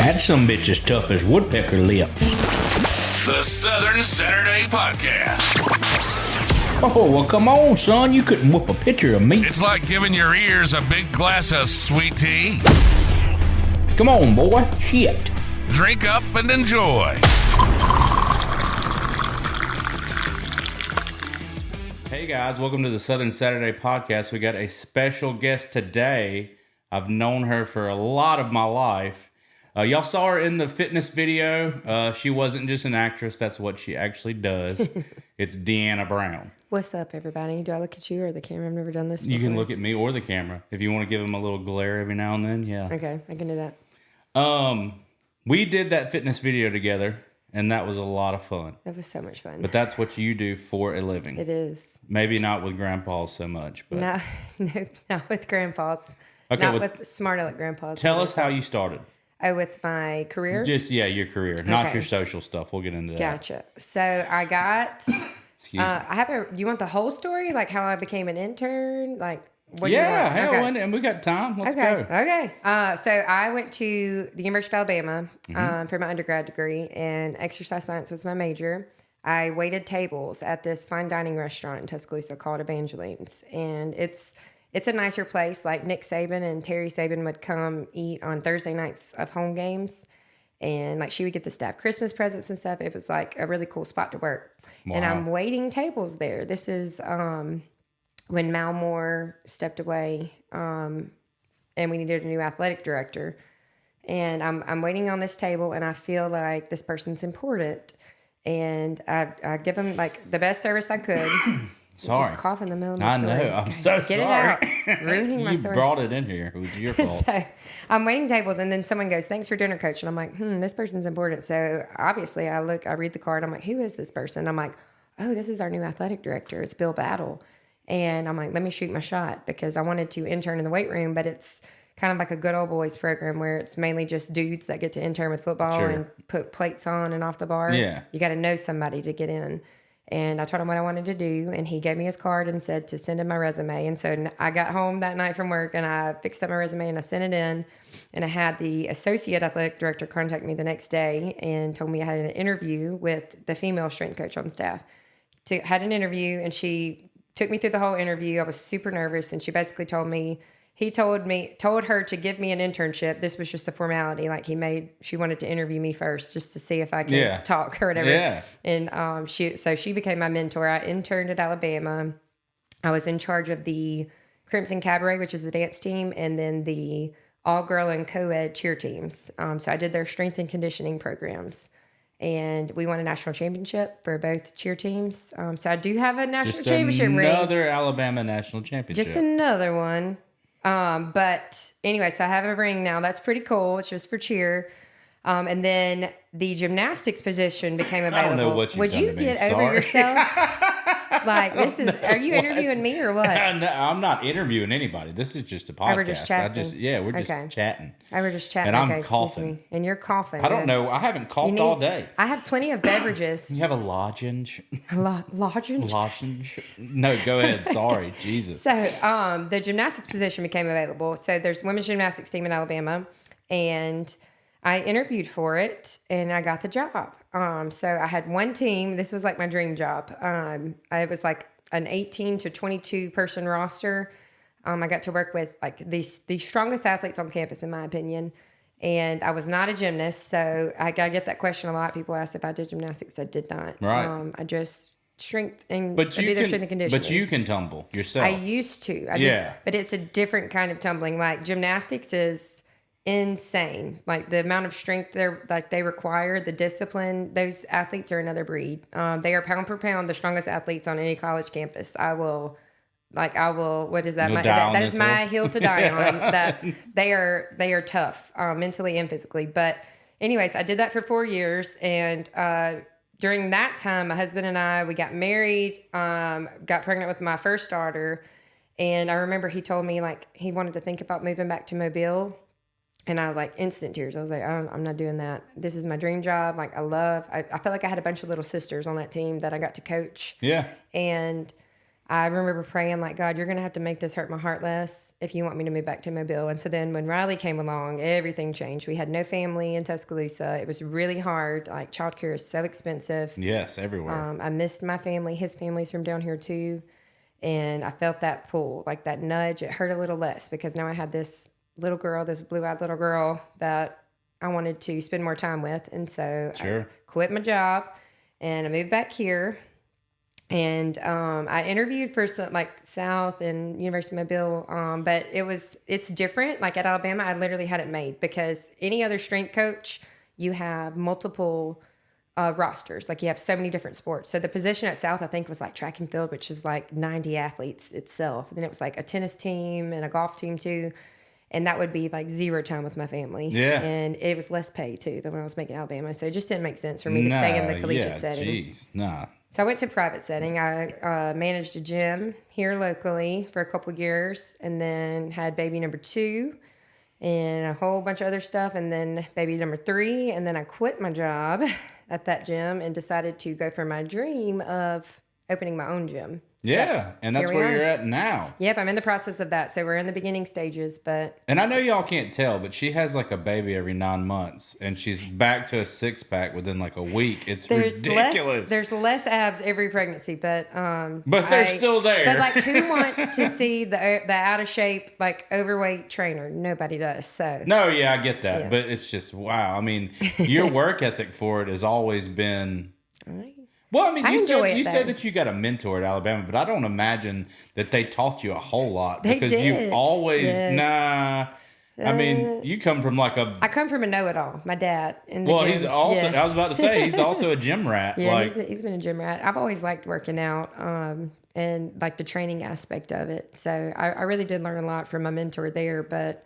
That sumbitch is tough as woodpecker lips. The Southern Saturday Podcast. Oh, well, come on, son. You couldn't whoop a pitcher of meat. It's like giving your ears a big glass of sweet tea. Come on, boy. Shit. Drink up and enjoy. Hey, guys. Welcome to the Southern Saturday Podcast. We got a special guest today. I've known her for a lot of my life. Y'all saw her in the fitness video. She wasn't just an actress. That's what she actually does. It's Deanna Brown. What's up, everybody? Do I look at you or the camera? I've never done this before. You can look at me or the camera. If you want to give them a little glare every now and then, yeah. Okay, I can do that. We did that fitness video together, and that was a lot of fun. That was so much fun. But that's what you do for a living. It is. Maybe not with grandpas so much. But No, not with grandpas. Okay, not with smart aleck grandpas. Tell us how you started. Oh, with my career? Just, your career. Not your social stuff. We'll get into that. Gotcha. So I got... Excuse me. You want the whole story? Like how I became an intern? Like what Yeah, do you want? hell, Okay. and we got time. Let's Okay. go. Okay. So I went to the University of Alabama for my undergrad degree, and exercise science was my major. I waited tables at this fine dining restaurant in Tuscaloosa called Evangeline's, and it's a nicer place. Like Nick Saban and Terry Saban would come eat on Thursday nights of home games, and like she would get the staff Christmas presents and stuff. It was like a really cool spot to work. Wow. And I'm waiting tables there. This is when Mal Moore stepped away, and we needed a new athletic director. And I'm waiting on this table, and I feel like this person's important. And I give them like the best service I could. Sorry. Just cough in the middle of my story. I know. I'm so Get sorry. it out. Ruining my story. You brought it in here. It was your fault. So I'm waiting tables, and then someone goes, "Thanks for dinner, coach." And I'm like, this person's important. So obviously I read the card. I'm like, who is this person? I'm like, oh, this is our new athletic director. It's Bill Battle. And I'm like, let me shoot my shot, because I wanted to intern in the weight room, but it's kind of like a good old boys program where it's mainly just dudes that get to intern with football and put plates on and off the bar. Yeah. You got to know somebody to get in. And I told him what I wanted to do, and he gave me his card and said to send in my resume. And so I got home that night from work, and I fixed up my resume, and I sent it in. And I had the associate athletic director contact me the next day and told me I had an interview with the female strength coach on staff. Had an interview, and she took me through the whole interview. I was super nervous, and she basically told her to give me an internship. This was just a formality. Like she wanted to interview me first just to see if I could talk or whatever. Yeah. And she became my mentor. I interned at Alabama. I was in charge of the Crimson Cabaret, which is the dance team, and then the all-girl and co-ed cheer teams. So I did their strength and conditioning programs. And we won a national championship for both cheer teams. So I do have a national championship ring. Another Alabama national championship. Just another one. But anyway, so I have a ring now. That's pretty cool. It's just for cheer. And then the gymnastics position became available. I don't know what you've Would done you to me. get Sorry. over yourself? Like, are you interviewing me or what? No, I'm not interviewing anybody. This is just a podcast. We're just chatting. We're just chatting. We're just chatting. And I'm coughing. And you're coughing. I don't know. I haven't coughed all day. I have plenty of beverages. You have a lozenge? Lozenge? Lozenge? No, go ahead. Sorry. Jesus. So the gymnastics position became available. So there's women's gymnastics team in Alabama, and I interviewed for it, and I got the job. So I had one team. This was like my dream job. I was like an 18 to 22 person roster. I got to work with like the strongest athletes on campus, in my opinion. And I was not a gymnast, so I get that question a lot. People ask if I did gymnastics. I did not. Right. I just strength and but you strength and conditioning. But you can tumble yourself. I used to. I did, but it's a different kind of tumbling. Like gymnastics is insane. Like the amount of strength they require, the discipline. Those athletes are another breed. They are pound for pound the strongest athletes on any college campus. I will. What is that? That is my hill to die on. That they are tough, mentally and physically. But anyways, I did that for 4 years, and during that time, my husband and I, we got married, got pregnant with my first daughter, and I remember he told me like he wanted to think about moving back to Mobile. And I like instant tears. I was like, I'm not doing that. This is my dream job. Like I felt like I had a bunch of little sisters on that team that I got to coach. Yeah. And I remember praying like, God, you're going to have to make this hurt my heart less if you want me to move back to Mobile. And so then when Riley came along, everything changed. We had no family in Tuscaloosa. It was really hard. Like childcare is so expensive. Yes, everywhere. I missed my family. His family's from down here too. And I felt that pull, like that nudge. It hurt a little less because now I had this little girl, this blue-eyed little girl that I wanted to spend more time with. And so I quit my job and I moved back here. And I interviewed for some, like South and University of Mobile, but it's different. Like at Alabama, I literally had it made because any other strength coach, you have multiple rosters. Like you have so many different sports. So the position at South, I think, was like track and field, which is like 90 athletes itself. And then it was like a tennis team and a golf team too. And that would be like 0 time with my family. Yeah. And it was less pay too than when I was making Alabama. So it just didn't make sense for me to stay in the collegiate setting. Jeez, nah. So I went to private setting. I managed a gym here locally for a couple years and then had baby number 2 and a whole bunch of other stuff. And then baby number 3. And then I quit my job at that gym and decided to go for my dream of opening my own gym. Yeah, so, and that's where you're at now. Yep, I'm in the process of that. So we're in the beginning stages, but... And I know y'all can't tell, but she has like a baby every 9 months, and she's back to a 6-pack within like a week. It's ridiculous. There's less abs every pregnancy, but they're still there. But like, who wants to see the out of shape, like overweight trainer? Nobody does. So no, yeah, I get that, but it's just wow. I mean, your work ethic for it has always been. Well, I mean, you said that you got a mentor at Alabama, but I don't imagine that they taught you a whole lot because you've always I mean, you come from like a. I come from a know-it-all. My dad. He's also. I was about to say he's also a gym rat. Yeah, he's been a gym rat. I've always liked working out, and like the training aspect of it. So I really did learn a lot from my mentor there. But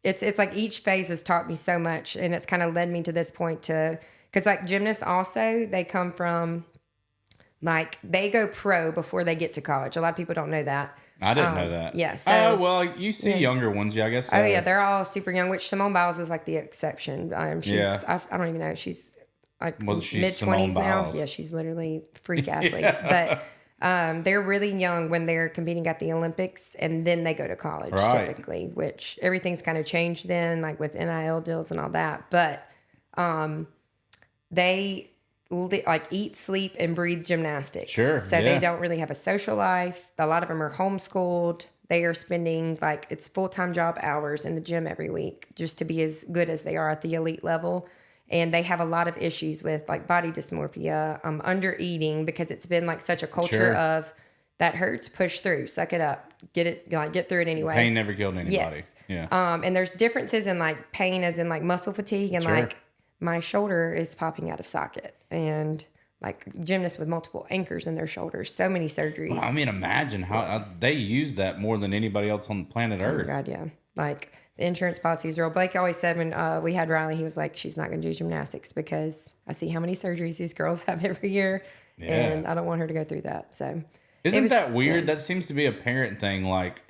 it's like each phase has taught me so much, and it's kind of led me to this point to. Because like gymnasts also, they come from, like, they go pro before they get to college. A lot of people don't know that. I didn't know that. Yeah. So, well, you see younger ones, I guess. Oh, yeah. They're all super young, which Simone Biles is like the exception. I don't even know. She's like mid-20s now. Yeah, she's literally a freak athlete. But they're really young when they're competing at the Olympics, and then they go to college typically, which everything's kind of changed then, like with NIL deals and all that. But they like eat, sleep, and breathe gymnastics. Sure. So they don't really have a social life. A lot of them are homeschooled. They are spending like it's full-time job hours in the gym every week just to be as good as they are at the elite level. And they have a lot of issues with like body dysmorphia, under eating, because it's been like such a culture of that hurts, push through, suck it up, get through it anyway. Pain never killed anybody. Yes. Yeah. And there's differences in like pain as in like muscle fatigue and like my shoulder is popping out of socket, and like gymnasts with multiple anchors in their shoulders, so many surgeries. Well, I mean, imagine how they use that more than anybody else on planet Earth. Oh, God, yeah. Like the insurance policies are. Blake always said when we had Riley, he was like, she's not going to do gymnastics because I see how many surgeries these girls have every year, and I don't want her to go through that. So isn't that weird? That seems to be a parent thing. Like,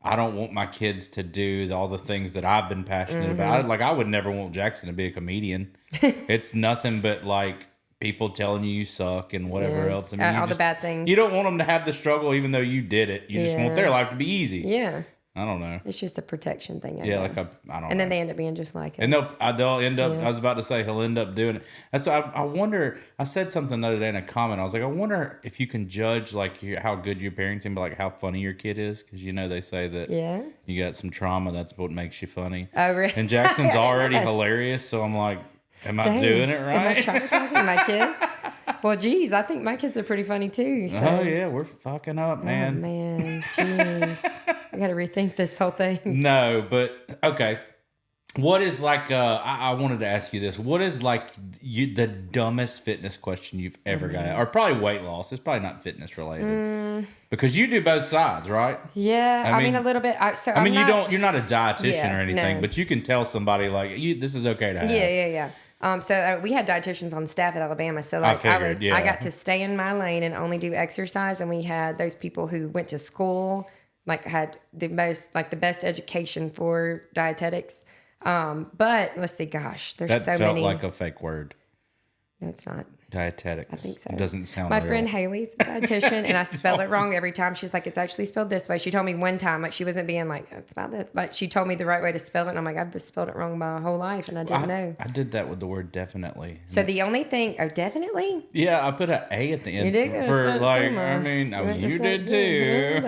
I don't want my kids to do all the things that I've been passionate about. Like, I would never want Jackson to be a comedian. It's nothing but like people telling you suck and whatever else. I mean, all the bad things. You don't want them to have the struggle, even though you did it. You just want their life to be easy. Yeah. I don't know. It's just a protection thing. I guess. Like I don't know. And then they end up being just like us. And they'll end up, I was about to say, he'll end up doing it. And so I wonder, I said something the other day in a comment. I was like, I wonder if you can judge like how good your parenting, but like how funny your kid is. Because, they say that you got some trauma. That's what makes you funny. Oh, really? And Jackson's already hilarious. So I'm like, am I doing it right? Am I traumatizing my kid? Well, geez, I think my kids are pretty funny too. So. Oh, yeah, we're fucking up, man. Oh, man, jeez. I got to rethink this whole thing. No, but, okay. What is like, I wanted to ask you this. What is like the dumbest fitness question you've ever got? Or probably weight loss. It's probably not fitness related. Because you do both sides, right? Yeah, I mean a little bit. You're not a dietitian or anything, but you can tell somebody like, this is okay to have. Yeah. So we had dietitians on staff at Alabama. So like I got to stay in my lane and only do exercise. And we had those people who went to school, like had the best education for dietetics. But let's see, gosh, there's so many. That felt like a fake word. No, it's not. Dietetics. I think so. It doesn't sound My real. friend Haley's a dietitian, and I spell it wrong every time. She's like, it's actually spelled this way. She told me one time, like she wasn't being like, it's about this, but she told me the right way to spell it, and I'm like, I've just spelled it wrong my whole life, and I didn't know. I did that with the word definitely. So the only thing, definitely? Yeah, I put an A at the end You did for like, I mean, you did too.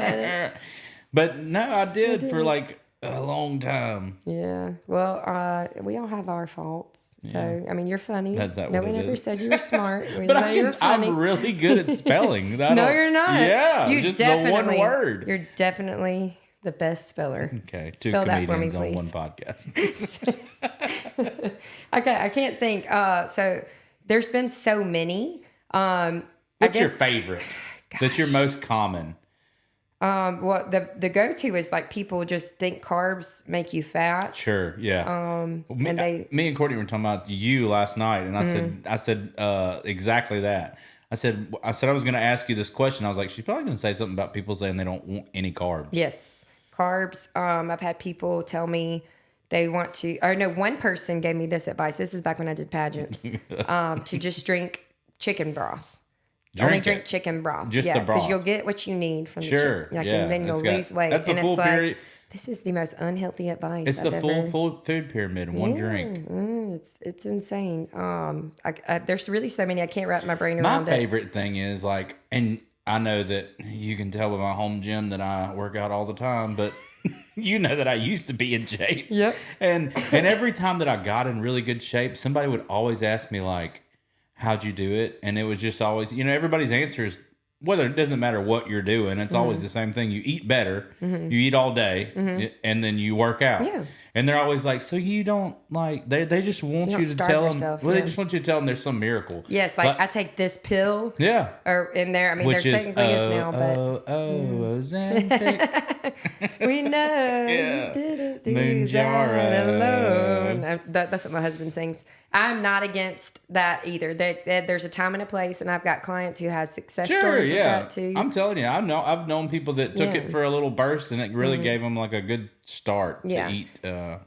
But no, I did for like a long time. Yeah. Well, we all have our faults. So, I mean, you're funny. That's not no what one it ever is. said you were smart. We But know you were funny. I'm really good at spelling. No, you're not. Yeah, You just the one word. You're definitely the best speller. Okay, two Spell that for me, comedians on please. one podcast. Okay, I can't think. So there's been so many. What's your favorite? That's your most common? Well, the go-to is like people just think carbs make you fat. Sure, yeah. Me and Courtney were talking about you last night, and I said exactly that. I said I was going to ask you this question. I was like, she's probably going to say something about people saying they don't want any carbs. Yes, carbs. I've had people tell me they want to. Or no, one person gave me this advice. This is back when I did pageants. To just drink chicken broth. Only drink chicken broth. Just the broth. Because you'll get what you need from the chicken. And then you'll lose weight. That's the full period. This is the most unhealthy advice. It's the full food pyramid in one drink. It's insane. There's really so many I can't wrap my brain around. My favorite thing is like, and I know that you can tell by my home gym that I work out all the time, but you know that I used to be in shape. Yep. And every time that I got in really good shape, somebody would always ask me like, how'd you do it? And it was just always, everybody's answer is, whether it doesn't matter what you're doing, it's always the same thing. You eat better, you eat all day, and then you work out. Yeah. And they're always like, so you don't like, they just want you to tell them, they just want you to tell them there's some miracle. Yes, like I take this pill. Yeah. Or in there, I mean, Which there is, technically is now, but. Ozempic. We know Yeah. you didn't do Mounjaro. that alone. That's what my husband sings. I'm not against that either. There's a time and a place, and I've got clients who has success stories with that too. I'm telling you, I've known people that took it for a little burst, and it really gave them like a good start to eat.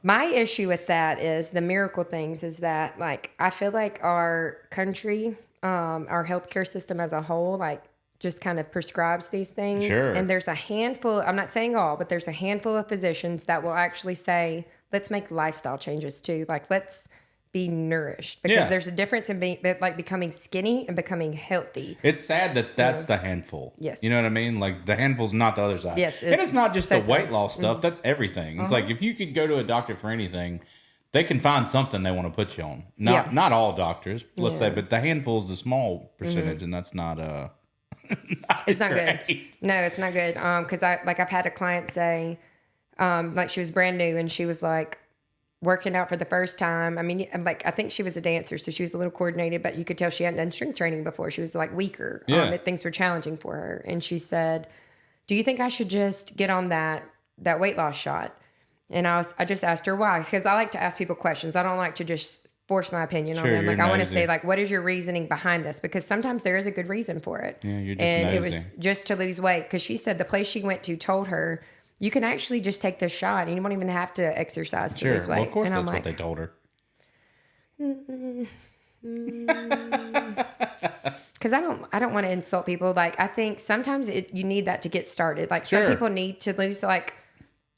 My issue with that is the miracle things is that like I feel like our country, our healthcare system as a whole, like just kind of prescribes these things. Sure. And there's a handful, I'm not saying all, but there's a handful of physicians that will actually say, let's make lifestyle changes too. Like let's be nourished, because there's a difference in becoming skinny and becoming healthy. It's sad that that's the handful. Yes. You know what I mean? Like the handful's not the other side. Yes. And it's not just the weight loss stuff. That's everything. It's like if you could go to a doctor for anything, they can find something they want to put you on. Not all doctors, let's say, but the handful is the small percentage, and that's not it's not good. No, it's not good. Because I've had a client say, like she was brand new and she was like working out for the first time. I mean, like I think she was a dancer, so she was a little coordinated, but you could tell she hadn't done strength training before. She was like weaker. Things were challenging for her, and she said, "Do you think I should just get on that weight loss shot?" And I just asked her why, because I like to ask people questions. I don't like to just force my opinion on them. Like I want to say, like, what is your reasoning behind this? Because sometimes there is a good reason for it. Yeah, you're just and nosy. It was just to lose weight, because she said the place she went to told her, you can actually just take this shot and you won't even have to exercise to lose weight. Well, of course, and that's what they told her. Because I don't want to insult people. Like I think sometimes you need that to get started. Like some people need to lose like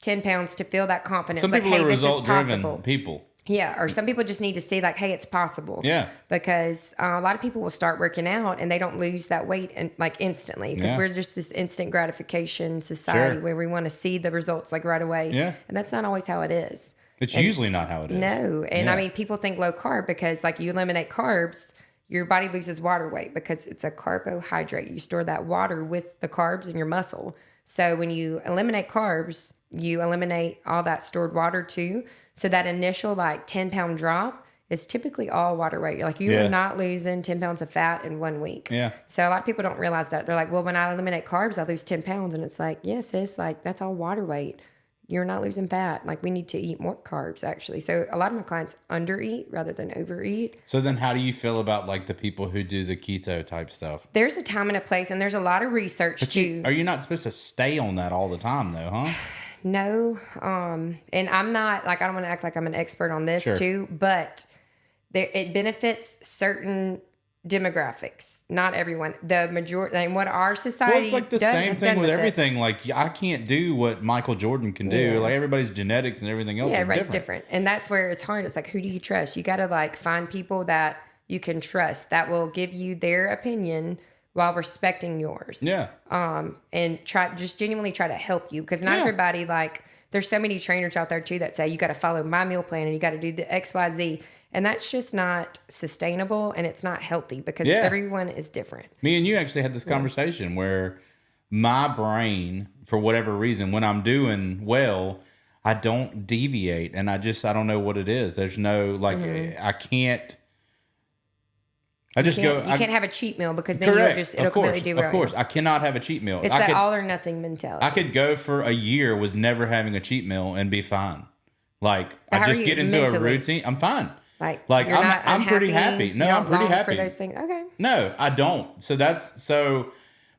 10 pounds to feel that confidence. Some like, people hey, are this is result-driven possible. people. Yeah, or some people just need to see like, hey, it's possible. Yeah. Because a lot of people will start working out and they don't lose that weight like instantly, because we're just this instant gratification society where we want to see the results like right away. Yeah. And that's not always how it is. It's usually not how it is. No. And I mean, people think low carb because like you eliminate carbs, your body loses water weight because it's a carbohydrate. You store that water with the carbs in your muscle. So when you eliminate carbs, you eliminate all that stored water too. So that initial like 10-pound drop is typically all water weight. Like you are not losing 10 pounds of fat in 1 week. Yeah. So a lot of people don't realize that. They're like, well, when I eliminate carbs, I lose 10 pounds. And it's like, yes, sis, like that's all water weight. You're not losing fat. Like we need to eat more carbs actually. So a lot of my clients undereat rather than overeat. So then how do you feel about like the people who do the keto type stuff? There's a time and a place, and there's a lot of research too. Are you not supposed to stay on that all the time though, huh? No. And I'm not like, I don't want to act like I'm an expert on this too, but it benefits certain demographics. Not everyone. The majority, and what our society Well, it's like the same thing with everything. Like, I can't do what Michael Jordan can do. Yeah. Like, everybody's genetics and everything else. Yeah, are everybody's different. And that's where it's hard. It's like, who do you trust? You got to like find people that you can trust that will give you their opinion while respecting yours. Yeah. And genuinely try to help you. Because not everybody, like, there's so many trainers out there too that say you got to follow my meal plan and you got to do the XYZ. And that's just not sustainable and it's not healthy because everyone is different. Me and you actually had this conversation where my brain, for whatever reason, when I'm doing well, I don't deviate. And I don't know what it is. There's no, like, I can't. You can't have a cheat meal because then it'll completely derail you. Of course, I cannot have a cheat meal. It's that all or nothing mentality. I could go for a year with never having a cheat meal and be fine. Like, I just get into a routine. I'm fine. Like I'm pretty happy. No, I'm pretty happy for those things. Okay. No, I don't.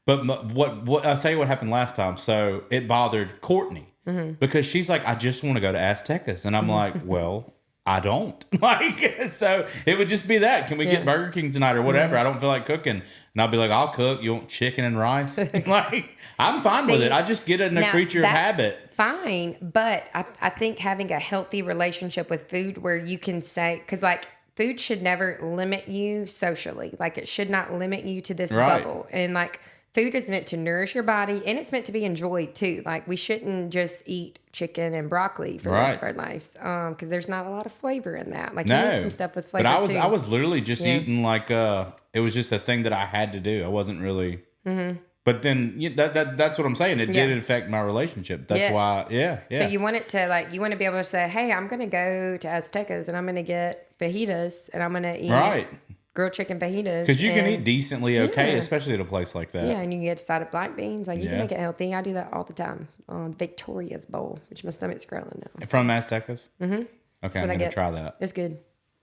But what I'll tell you what happened last time. So it bothered Courtney because she's like, I just want to go to Aztecas, and I'm like, well, I don't. Like, so it would just be that. Can we get Burger King tonight or whatever? I don't feel like cooking. And I'll be like, I'll cook. You want chicken and rice? Like, I'm fine with it. I just get in a creature of habit. Fine. But I think having a healthy relationship with food where you can say, because like food should never limit you socially. Like it should not limit you to this bubble. And like food is meant to nourish your body and it's meant to be enjoyed too. Like we shouldn't just eat chicken and broccoli for the rest of our lives because there's not a lot of flavor in that. Like you need some stuff with flavor too. I was literally just eating like it was just a thing that I had to do. I wasn't really. But then that's what I'm saying. It did affect my relationship. That's why. Yeah. So you want it to you want to be able to say, hey, I'm going to go to Aztecas and I'm going to get fajitas and I'm going to eat grilled chicken fajitas. Because you can eat decently okay, especially at a place like that. Yeah, and you can get a side of black beans. Like you can make it healthy. I do that all the time. Victoria's Bowl, which my stomach's growling now. From Aztecas? Okay, I'm going to try that. It's good.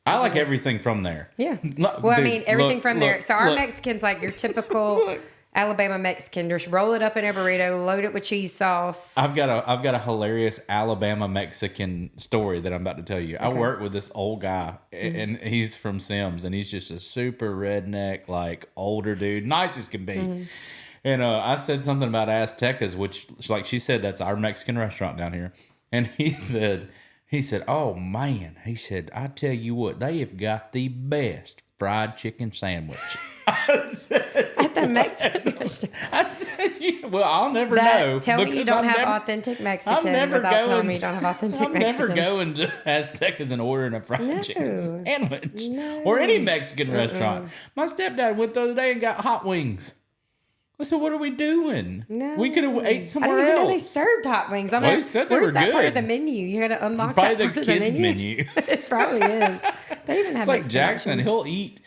I like everything from there. Yeah. Well, I mean, everything from there. So our Mexicans, like your typical Alabama Mexican, just roll it up in a burrito, load it with cheese sauce. I've got a hilarious Alabama Mexican story that I'm about to tell you. Okay. I work with this old guy, and he's from Sims, and he's just a super redneck, like older dude, nice as can be. And I said something about Aztecas, which, like she said, that's our Mexican restaurant down here. And he said, oh man, he said, I tell you what, they have got the best fried chicken sandwich. I said, at the Mexican restaurant. I said, well, I'll never know. Tell me you don't have authentic Mexican without telling me you don't have authentic Mexican. I'm never going to Aztecas and ordering a fried chicken sandwich or any Mexican restaurant. My stepdad went the other day and got hot wings. I said, what are we doing? No. We could have ate somewhere else. I didn't even know they served hot wings. Well, he said they were good. Where's that part of the menu? You got to unlock probably that part the of the kids' menu. It probably is. They even have it's like Jackson. He'll eat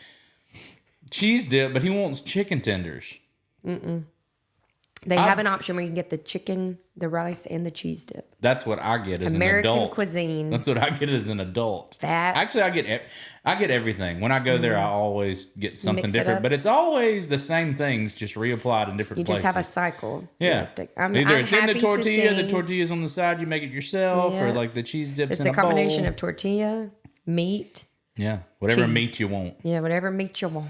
cheese dip, but he wants chicken tenders. They have an option where you can get the chicken, the rice, and the cheese dip. That's what I get as American an adult. cuisine. That's what I get as an adult. Actually, I get everything. When I go there, I always get something different. But it's always the same things, just reapplied in different places. You just have a cycle. Yeah. Either it's in the tortilla's on the side, you make it yourself, or like the cheese dips in a bowl. It's a combination of tortilla, meat. Yeah, whatever cheese. Meat you want. Yeah, whatever meat you want.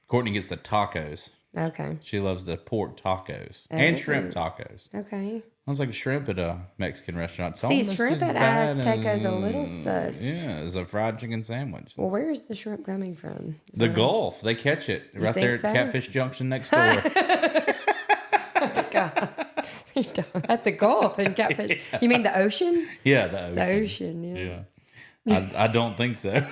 Courtney gets the tacos. Okay. She loves the pork tacos and shrimp tacos. Okay. Sounds like a shrimp at a Mexican restaurant. It's shrimp at Azteca is a little sus. Yeah, it's a fried chicken sandwich. Well, where's the shrimp coming from? The Gulf. They catch it right there at Catfish Junction next door. Oh my God. At the Gulf in Catfish. Yeah. You mean the ocean? Yeah, the ocean. The ocean, yeah. I don't think so.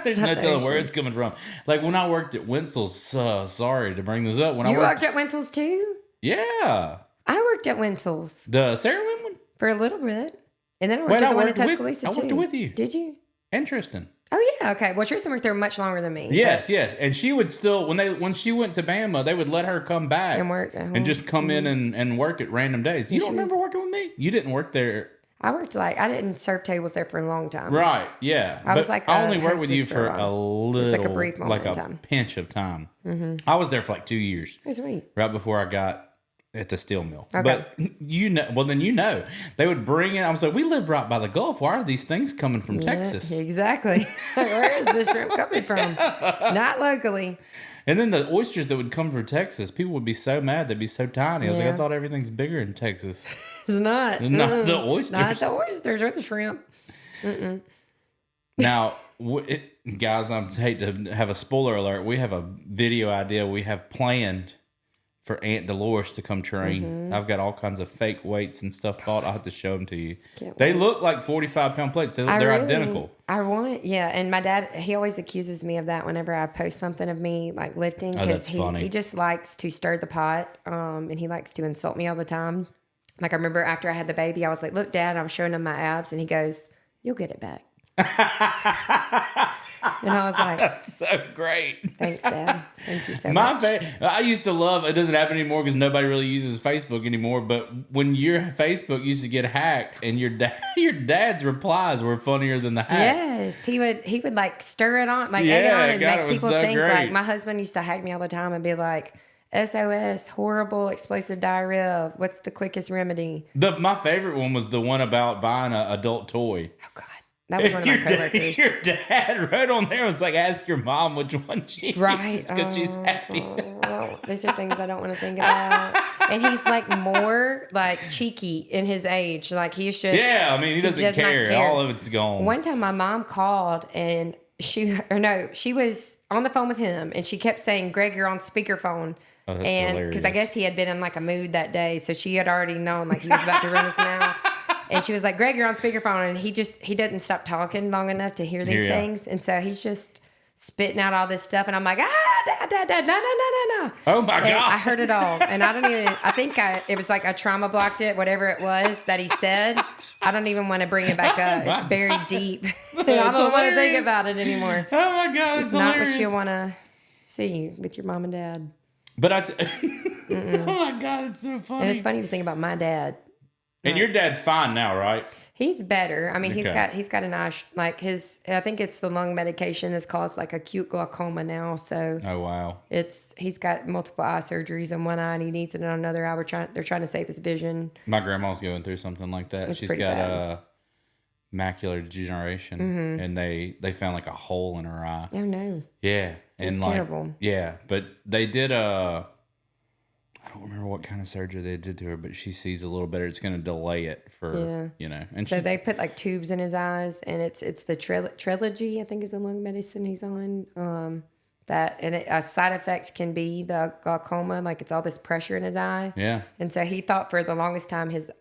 There's no telling where it's coming from. Like when I worked at Wenzel's, sorry to bring this up. You worked at Wenzel's too? Yeah. I worked at Wenzel's. The Sarah Lynn one? For a little bit. And then I worked at the one in Tuscaloosa too. I worked with you. Did you? Interesting. Oh yeah, okay. Well, Tristan worked there much longer than me. Yes. And she would still when she went to Bama, they would let her come back and work and just come in and work at random days. You don't remember working with me? You didn't work there. I worked I didn't serve tables there for a long time. Right, yeah. I was like I only worked with you for a little, like a brief moment in time. Pinch of time. I was there for like 2 years. It was sweet. Right before I got at the steel mill. Okay. But then they would bring in. I was like, we live right by the Gulf. Why are these things coming from Texas? Exactly. Where is this shrimp coming from? Not locally. And then the oysters that would come from Texas, people would be so mad. They'd be so tiny. I was like, I thought everything's bigger in Texas. It's not. Not the oysters. Not the oysters or the shrimp. Now, guys, I hate to have a spoiler alert. We have a video idea we have planned for Aunt Dolores to come train. I've got all kinds of fake weights and stuff bought. I'll have to show them to you. They look like 45-pound plates. They're identical. And my dad, he always accuses me of that whenever I post something of me like lifting, because he just likes to stir the pot, and he likes to insult me all the time. Like I remember after I had the baby, I was like, look, Dad, I'm showing him my abs, and he goes, you'll get it back. And I was like, that's so great. Thanks, Dad. Thank you so much. I used to love, it doesn't happen anymore because nobody really uses Facebook anymore, but when your Facebook used to get hacked and your dad's replies were funnier than the hacks. Yes, he would like stir it on, like egg it on, and make people think great. Like my husband used to hack me all the time and be like, SOS, horrible explosive diarrhea. What's the quickest remedy? My favorite one was the one about buying an adult toy. Oh God. That was one of my coworkers. Your dad wrote on there, was like, ask your mom which one she uses because she's happy. These are things I don't want to think about. And he's like more like cheeky in his age. Like he's just. Yeah, I mean, he doesn't care. All of it's gone. One time my mom called and she was on the phone with him and she kept saying, Greg, you're on speakerphone. Oh, that's and hilarious. Because I guess he had been in like a mood that day. So she had already known like he was about to run his mouth. And she was like, Greg, you're on speakerphone. And he doesn't stop talking long enough to hear these things. And so he's just spitting out all this stuff. And I'm like, Dad, no. Oh my God. I heard it all. And I think it was like I trauma blocked it, whatever it was that he said. I don't even want to bring it back up. It's buried deep. I don't want to think about it anymore. Oh my God. It's just not what you want to see with your mom and dad. But oh my God, it's so funny. And it's funny to think about my dad. And your dad's fine now, right? He's better. I mean, Okay. he's got a nice, like I think it's the lung medication is caused like acute glaucoma now. So Oh wow. he's got multiple eye surgeries in one eye and he needs it in another eye. They're trying to save his vision. My grandma's going through something like that. She's got macular degeneration, and they found like a hole in her eye. Oh no. Yeah, It's terrible. Yeah, but they did I don't remember what kind of surgery they did to her, but she sees a little better. It's going to delay it for, And so they put like tubes in his eyes, and it's the Trilogy, I think is the lung medicine he's on. A side effect can be the glaucoma, like it's all this pressure in his eye. Yeah. And so he thought for the longest time his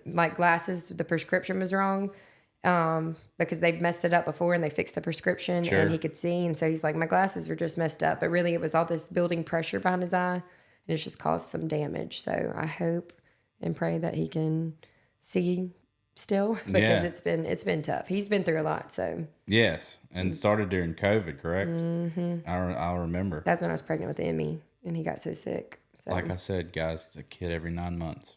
like glasses, the prescription was wrong, because they've messed it up before and they fixed the prescription and he could see. And so he's like, my glasses were just messed up, but really it was all this building pressure behind his eye. And it's just caused some damage. So I hope and pray that he can see still, because it's been tough. He's been through a lot. So yes, and started during COVID, correct? Mm-hmm. I remember. That's when I was pregnant with Emmy, and he got so sick. So. Like I said, guys, it's a kid every 9 months.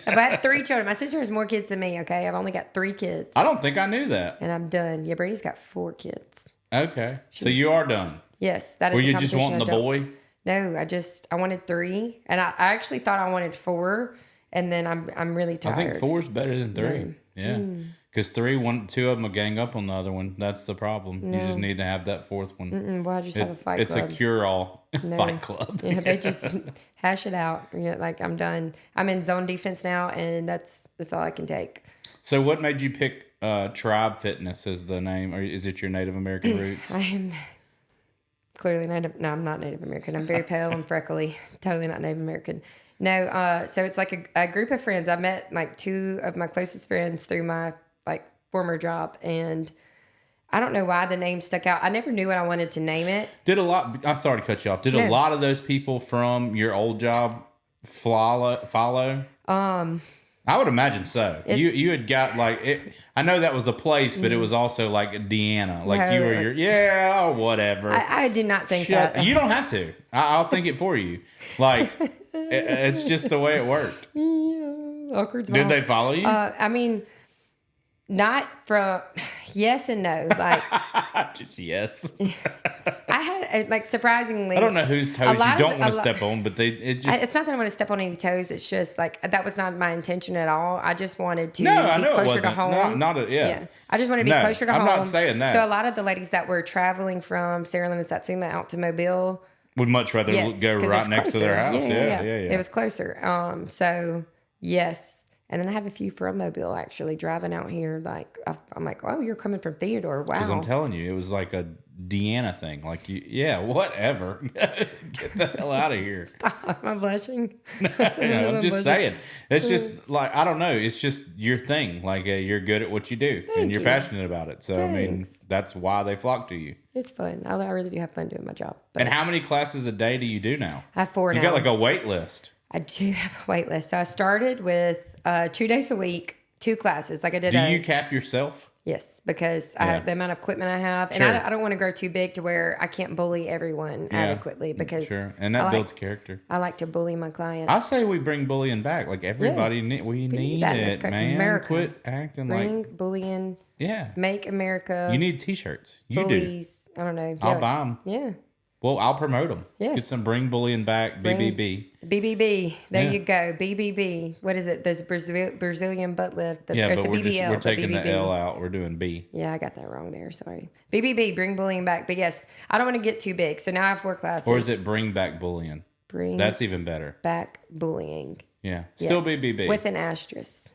I've had 3 children. My sister has more kids than me. Okay, I've only got 3 kids. I don't think I knew that. And I'm done. Yeah, Brady's got 4 kids. Okay, so you are done. Yes, that is. Were you just wanting the boy? No, I wanted 3, and I actually thought I wanted 4, and then I'm really tired. I think 4 is better than 3. Yeah, because 2 of them will gang up on the other one. That's the problem. You just need to have that 4th one. Well, I just have a fight club. It's a cure-all fight club. Yeah, they just hash it out. Like I'm done. I'm in zone defense now, and that's all I can take. So, what made you pick Tribe Fitness as the name, or is it your Native American roots? I am. Clearly Native. No, I'm not Native American. I'm very pale and freckly. Totally not Native American. No. So it's like a group of friends. I met like 2 of my closest friends through my like former job, and I don't know why the name stuck out. I never knew what I wanted to name it. I'm sorry to cut you off. A lot of those people from your old job follow? I would imagine so. You had got like it. I know that was a place, but it was also like Deanna. Like you were whatever. I did not think that. You don't have to. I'll think it for you. Like it's just the way it worked. Yeah, awkward. Did they follow you? I mean, not from yes and no. Like just yes. I like surprisingly, I don't know whose toes you don't want to step on, but it's not that I want to step on any toes. It's just like that was not my intention at all. I just wanted to no, I be know closer it wasn't. to home. Yeah. I just wanted to be closer to home. I'm not saying that. So a lot of the ladies that were traveling from Saraland and Satsuma out to Mobile would much rather go right next to their house. Yeah. It was closer. So yes. And then I have a few from Mobile actually driving out here. Like I'm like, oh, you're coming from Theodore. Wow. Because I'm telling you, it was like a Deanna thing. Like, whatever. Get the hell out of here. Stop. I'm blushing. I'm just saying. It's just like, I don't know. It's just your thing. Like, you're good at what you do. And you're passionate about it. So, Thanks. I mean, that's why they flock to you. It's fun. I really do have fun doing my job. And how many classes a day do you do now? I have 4 now. You got like a wait list. I do have a wait list. So I started with 2 days a week, 2 classes. Like I did. Do you cap yourself? Yes, because I have the amount of equipment I have, and Sure. I don't want to grow too big to where I can't bully everyone adequately. Because and that builds character. I like to bully my clients. I say we bring bullying back. Like everybody, we need it, man. America. Quit acting Bring bullying. Yeah. Make America. You need T-shirts. You bullies. I don't know. I'll buy them. Yeah. Well, I'll promote them. Yes. Get some bring bullying back. BBB. BBB. There you go. BBB. What is it? This Brazilian butt lift. But BBL, we're taking BBB. the L out. We're doing B. Yeah, I got that wrong there. Sorry. BBB. Bring bullying back. But yes, I don't want to get too big. So now I have 4 classes. Or is it bring back bullying? That's even better. Back bullying. Yeah. Still Yes. BBB. With an asterisk.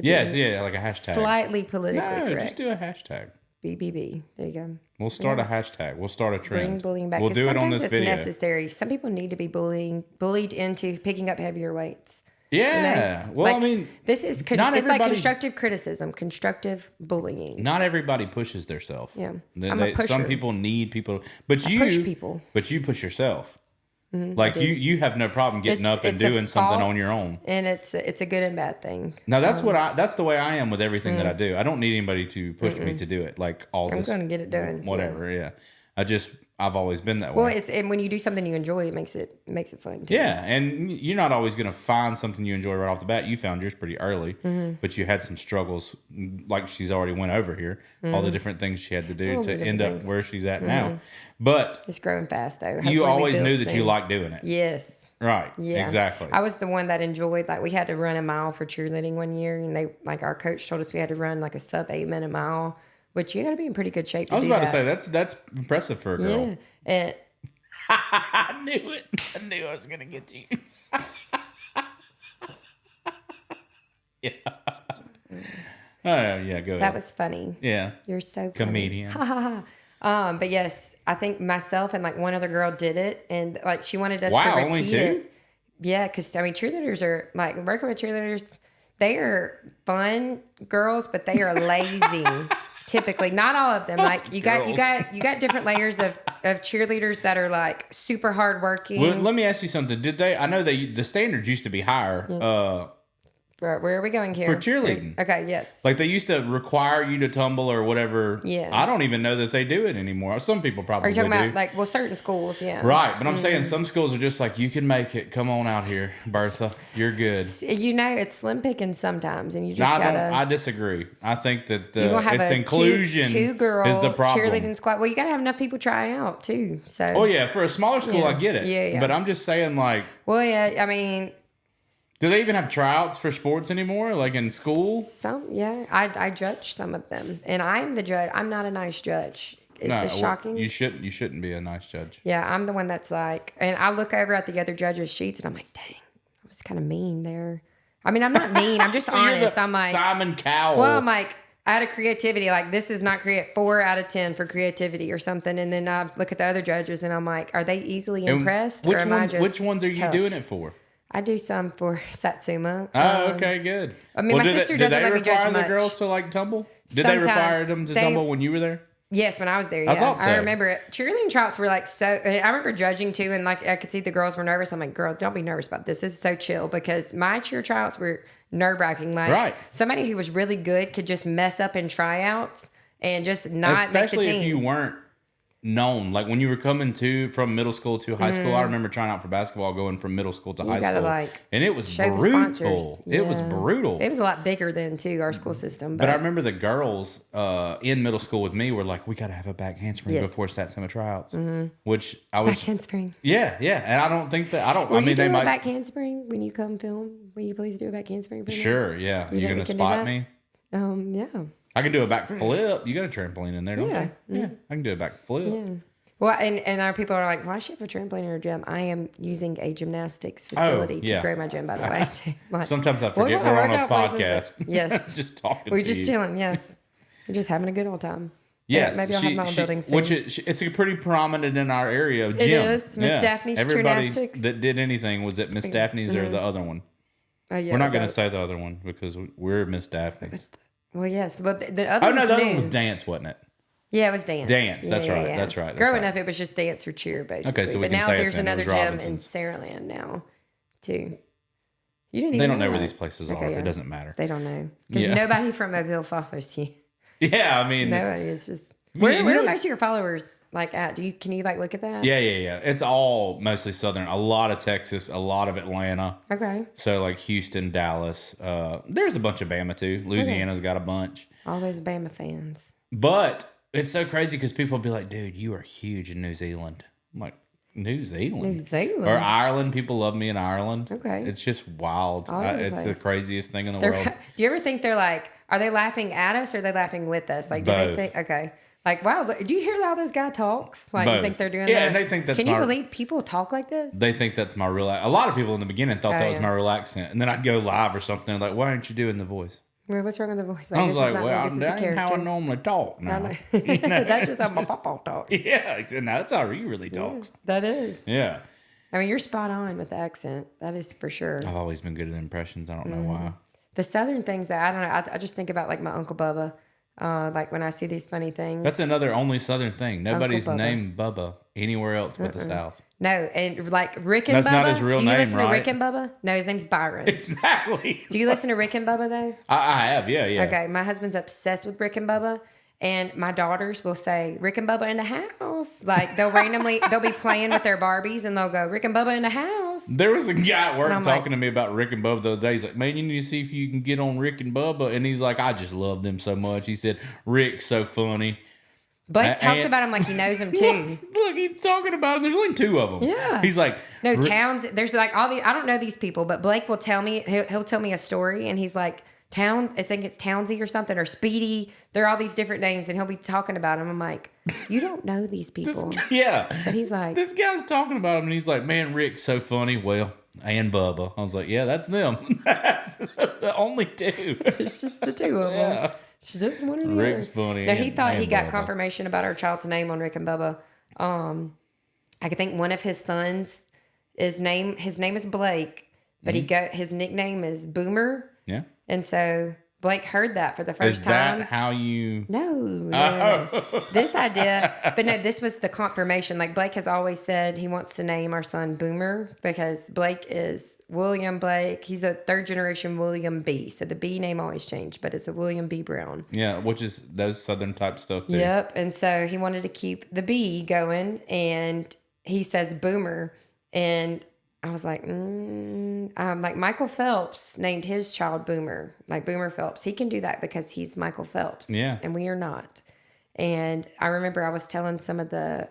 Yes, like a hashtag. Slightly politically correct. Just do a hashtag. BBB. There you go. We'll start a hashtag. We'll start a trend. Bring bullying back. We'll do it on this it's video. necessary. Some people need to be bullied into picking up heavier weights. Yeah. You know? Well, like, I mean, this is it's like constructive criticism, constructive bullying. Not everybody pushes themselves. Yeah. I'm a pusher. Some people need people, but you push people. But you push yourself. Like you have no problem getting up and doing something on your own. And it's a good and bad thing. Now that's the way I am with everything that I do. I don't need anybody to push me to do it. Like I'm going to get it done. Whatever. Yeah. I've always been that way. Well, and when you do something you enjoy, it makes it fun too. Yeah, and you're not always going to find something you enjoy right off the bat. You found yours pretty early, but you had some struggles, like she's already went over here, all the different things she had to do to end up where she's at now. But it's growing fast though. You always knew that you liked doing it. Yes. Right. Yeah. Exactly. I was the one that enjoyed, like we had to run a mile for cheerleading one year, and our coach told us we had to run like a sub 8-minute mile. Which you got to be in pretty good shape to do. I was about to say that's impressive for a girl. Yeah, and I knew it. I knew I was gonna get you. Yeah. Oh yeah, go ahead. That was funny. Yeah. You're so funny. Comedian. But yes, I think myself and like one other girl did it, and like she wanted us to repeat only 2? it. Yeah, because I mean, cheerleaders are like working with cheerleaders. They are fun girls, but they are lazy. Typically, not all of them. Like you got different layers of cheerleaders that are like super hardworking. Well, let me ask you something. Did they? I know the standards used to be higher. Where are we going here? For cheerleading. Okay, yes. Like they used to require you to tumble or whatever. Yeah. I don't even know that they do it anymore. Some people probably do. Are you talking about like certain schools? Yeah. Right, but I'm saying some schools are just like, you can make it. Come on out here, Bertha. You're good. You know, it's slim pickings sometimes, and you just gotta. I disagree. I think that you're gonna have it's inclusion two girl is the problem. Cheerleading squad. Well, you gotta have enough people try out too. So. Oh yeah, for a smaller school, I get it. Yeah. But I'm just saying, like. Well, yeah. I mean. Do they even have tryouts for sports anymore, like in school? Yeah. I judge some of them, and I'm the judge. I'm not a nice judge. Is this shocking? You shouldn't be a nice judge. Yeah, I'm the one that's like, and I look over at the other judges' sheets, and I'm like, dang, I was kind of mean there. I mean, I'm not mean. I'm just So honest. I'm like Simon Cowell. Well, I'm like, out of creativity, like this is not 4 out of 10 for creativity or something. And then I look at the other judges, and I'm like, are they easily impressed? Which ones are you doing it for? I do some for Satsuma. Oh, okay, good. I mean, my sister doesn't let me judge much. Did they require the girls to like tumble? Did they require them to tumble when you were there? Yes, when I was there, yeah. I thought so. I remember it. Cheerleading tryouts were like so, and I remember judging too, and like I could see the girls were nervous. I'm like, girl, don't be nervous about this. This is so chill, because my cheer tryouts were nerve-wracking. Like somebody who was really good could just mess up in tryouts and just not make the team. Especially if you weren't known. Like when you were coming from middle school to high school, I remember trying out for basketball going from middle school to high gotta, school. like, And it was show the brutal. sponsors. It was Yeah. brutal. It was a lot bigger than, too, our school system. But I remember the girls in middle school with me were like, we got to have a back handspring Yes. before stat summer tryouts. Which I was. back handspring. Yeah. And I don't think that. Will you do they a might. back handspring when you come film? Will you please do a back handspring for me? Sure. Yeah. You You think going we to can do spot that? me? Yeah. I can do a back flip. You got a trampoline in there, don't Yeah. you? Yeah. I can do a back flip. Yeah. Well, and our people are like, why does she have a trampoline in her gym? I am using a gymnastics facility yeah. to grow my gym, by the way. Like, Sometimes I we're forget going to we're on a workout places podcast. that- Yes. Just talking We're to just you. chilling, yes. We're just having a good old time. Yes, Maybe I'll have my own building soon. Which it's a pretty prominent in our area of gym. It is. Miss Daphne's Everybody Gymnastics. that did anything was at Miss Daphne's or the other one. Yeah, We're not going to that- say the other one because we're Miss Daphne's. Well, yes. But the other Oh no, one's the other new. one was dance, wasn't it? Yeah, it was dance. Dance, that's Yeah, right, yeah. that's right, that's Growing right. up, it was just dance or cheer, basically. Okay, so we but can now say it there's then. It another was gym Robinson's. in Saraland now, too. You didn't even They don't know where that. these places are. yeah. It doesn't matter. They don't know. Because Yeah. nobody from Mobile follows you. Yeah, I mean, Nobody. It's just... You Where know, are most of your followers like at? Can you like look at that? yeah. It's all mostly Southern. A lot of Texas, a lot of Atlanta. Okay. So like Houston, Dallas. There's a bunch of Bama too. Louisiana's got a bunch. All those Bama fans. But it's so crazy because people be like, dude, you are huge in New Zealand. I'm like, New Zealand? New Zealand? Or Ireland. People love me in Ireland. Okay. It's just wild. All over the It's the place. craziest thing in the They're, world. do you ever think they're like, are they laughing at us or are they laughing with us? Like, do Both. they think, okay. Like, wow, do you hear how this guy talks? Like, you Both. think they're doing Yeah, that? and they think that's Can you my- believe people talk like this? They think that's my real. A lot of people in the beginning thought Oh, that was yeah. my real accent, and then I'd go live or something like, "Why aren't you doing the voice?" Well, what's wrong with the voice? I was this is like, not "Well, me, this is a that ain't how I character." normally talk I now." know. You know, That's just how my it's papa talks. Yeah, and that's how he really talks. That is. Yeah, I mean, you're spot on with the accent. That is for sure. I've always been good at impressions. I don't know why. The Southern things that I don't know, I just think about like my Uncle Bubba. Like when I see these funny things. That's another only Southern thing. Nobody's Bubba. named Bubba anywhere else but the South. No, and like Rick and That's Bubba. not his real Do you name, listen to right? Rick and Bubba? No, his name's Byron. Exactly. Do you listen to Rick and Bubba though? I have, yeah. Okay, my husband's obsessed with Rick and Bubba, and my daughters will say Rick and Bubba in the house. Like they'll be playing with their Barbies, and they'll go Rick and Bubba in the house. There was a guy at work I'm talking like- to me about Rick and Bubba the other day. He's like, "Man, you need to see if you can get on Rick and Bubba." And he's like, "I just love them so much." He said, "Rick's so funny." Blake talks and- about him like he knows him too. Look, he's talking about him. There's only two of them. Yeah. He's like, No, "Rick-" Towns. There's like all the. I don't know these people, but Blake will tell me. He'll tell me a story, and he's like, I think it's Townsy or something, or Speedy. There are all these different names, and he'll be talking about them. I'm like, you don't know these people. Yeah. But he's like, This guy's talking about him, and he's like, "Man, Rick's so funny." Well, and Bubba. I was like, "Yeah, that's them. That's the only two." it's just the two of them. Yeah. It's just one or the Rick's other. funny. Now he and- thought he and got Bubba. confirmation about our child's name on Rick and Bubba. I think one of his sons, his name is Blake, but his nickname is Boomer, Yeah. and so Blake heard that for the first Is time. that how you? No. This idea, but no, this was the confirmation. Like Blake has always said he wants to name our son Boomer because Blake is William Blake. He's a third generation William B. So the B name always changed, but it's a William B. Brown. Yeah, which is those Southern type stuff too. Yep. And so he wanted to keep the B going, and he says Boomer. And I was like, like Michael Phelps named his child Boomer, like Boomer Phelps. He can do that because he's Michael Phelps. Yeah. And we are not. And I remember I was telling some of the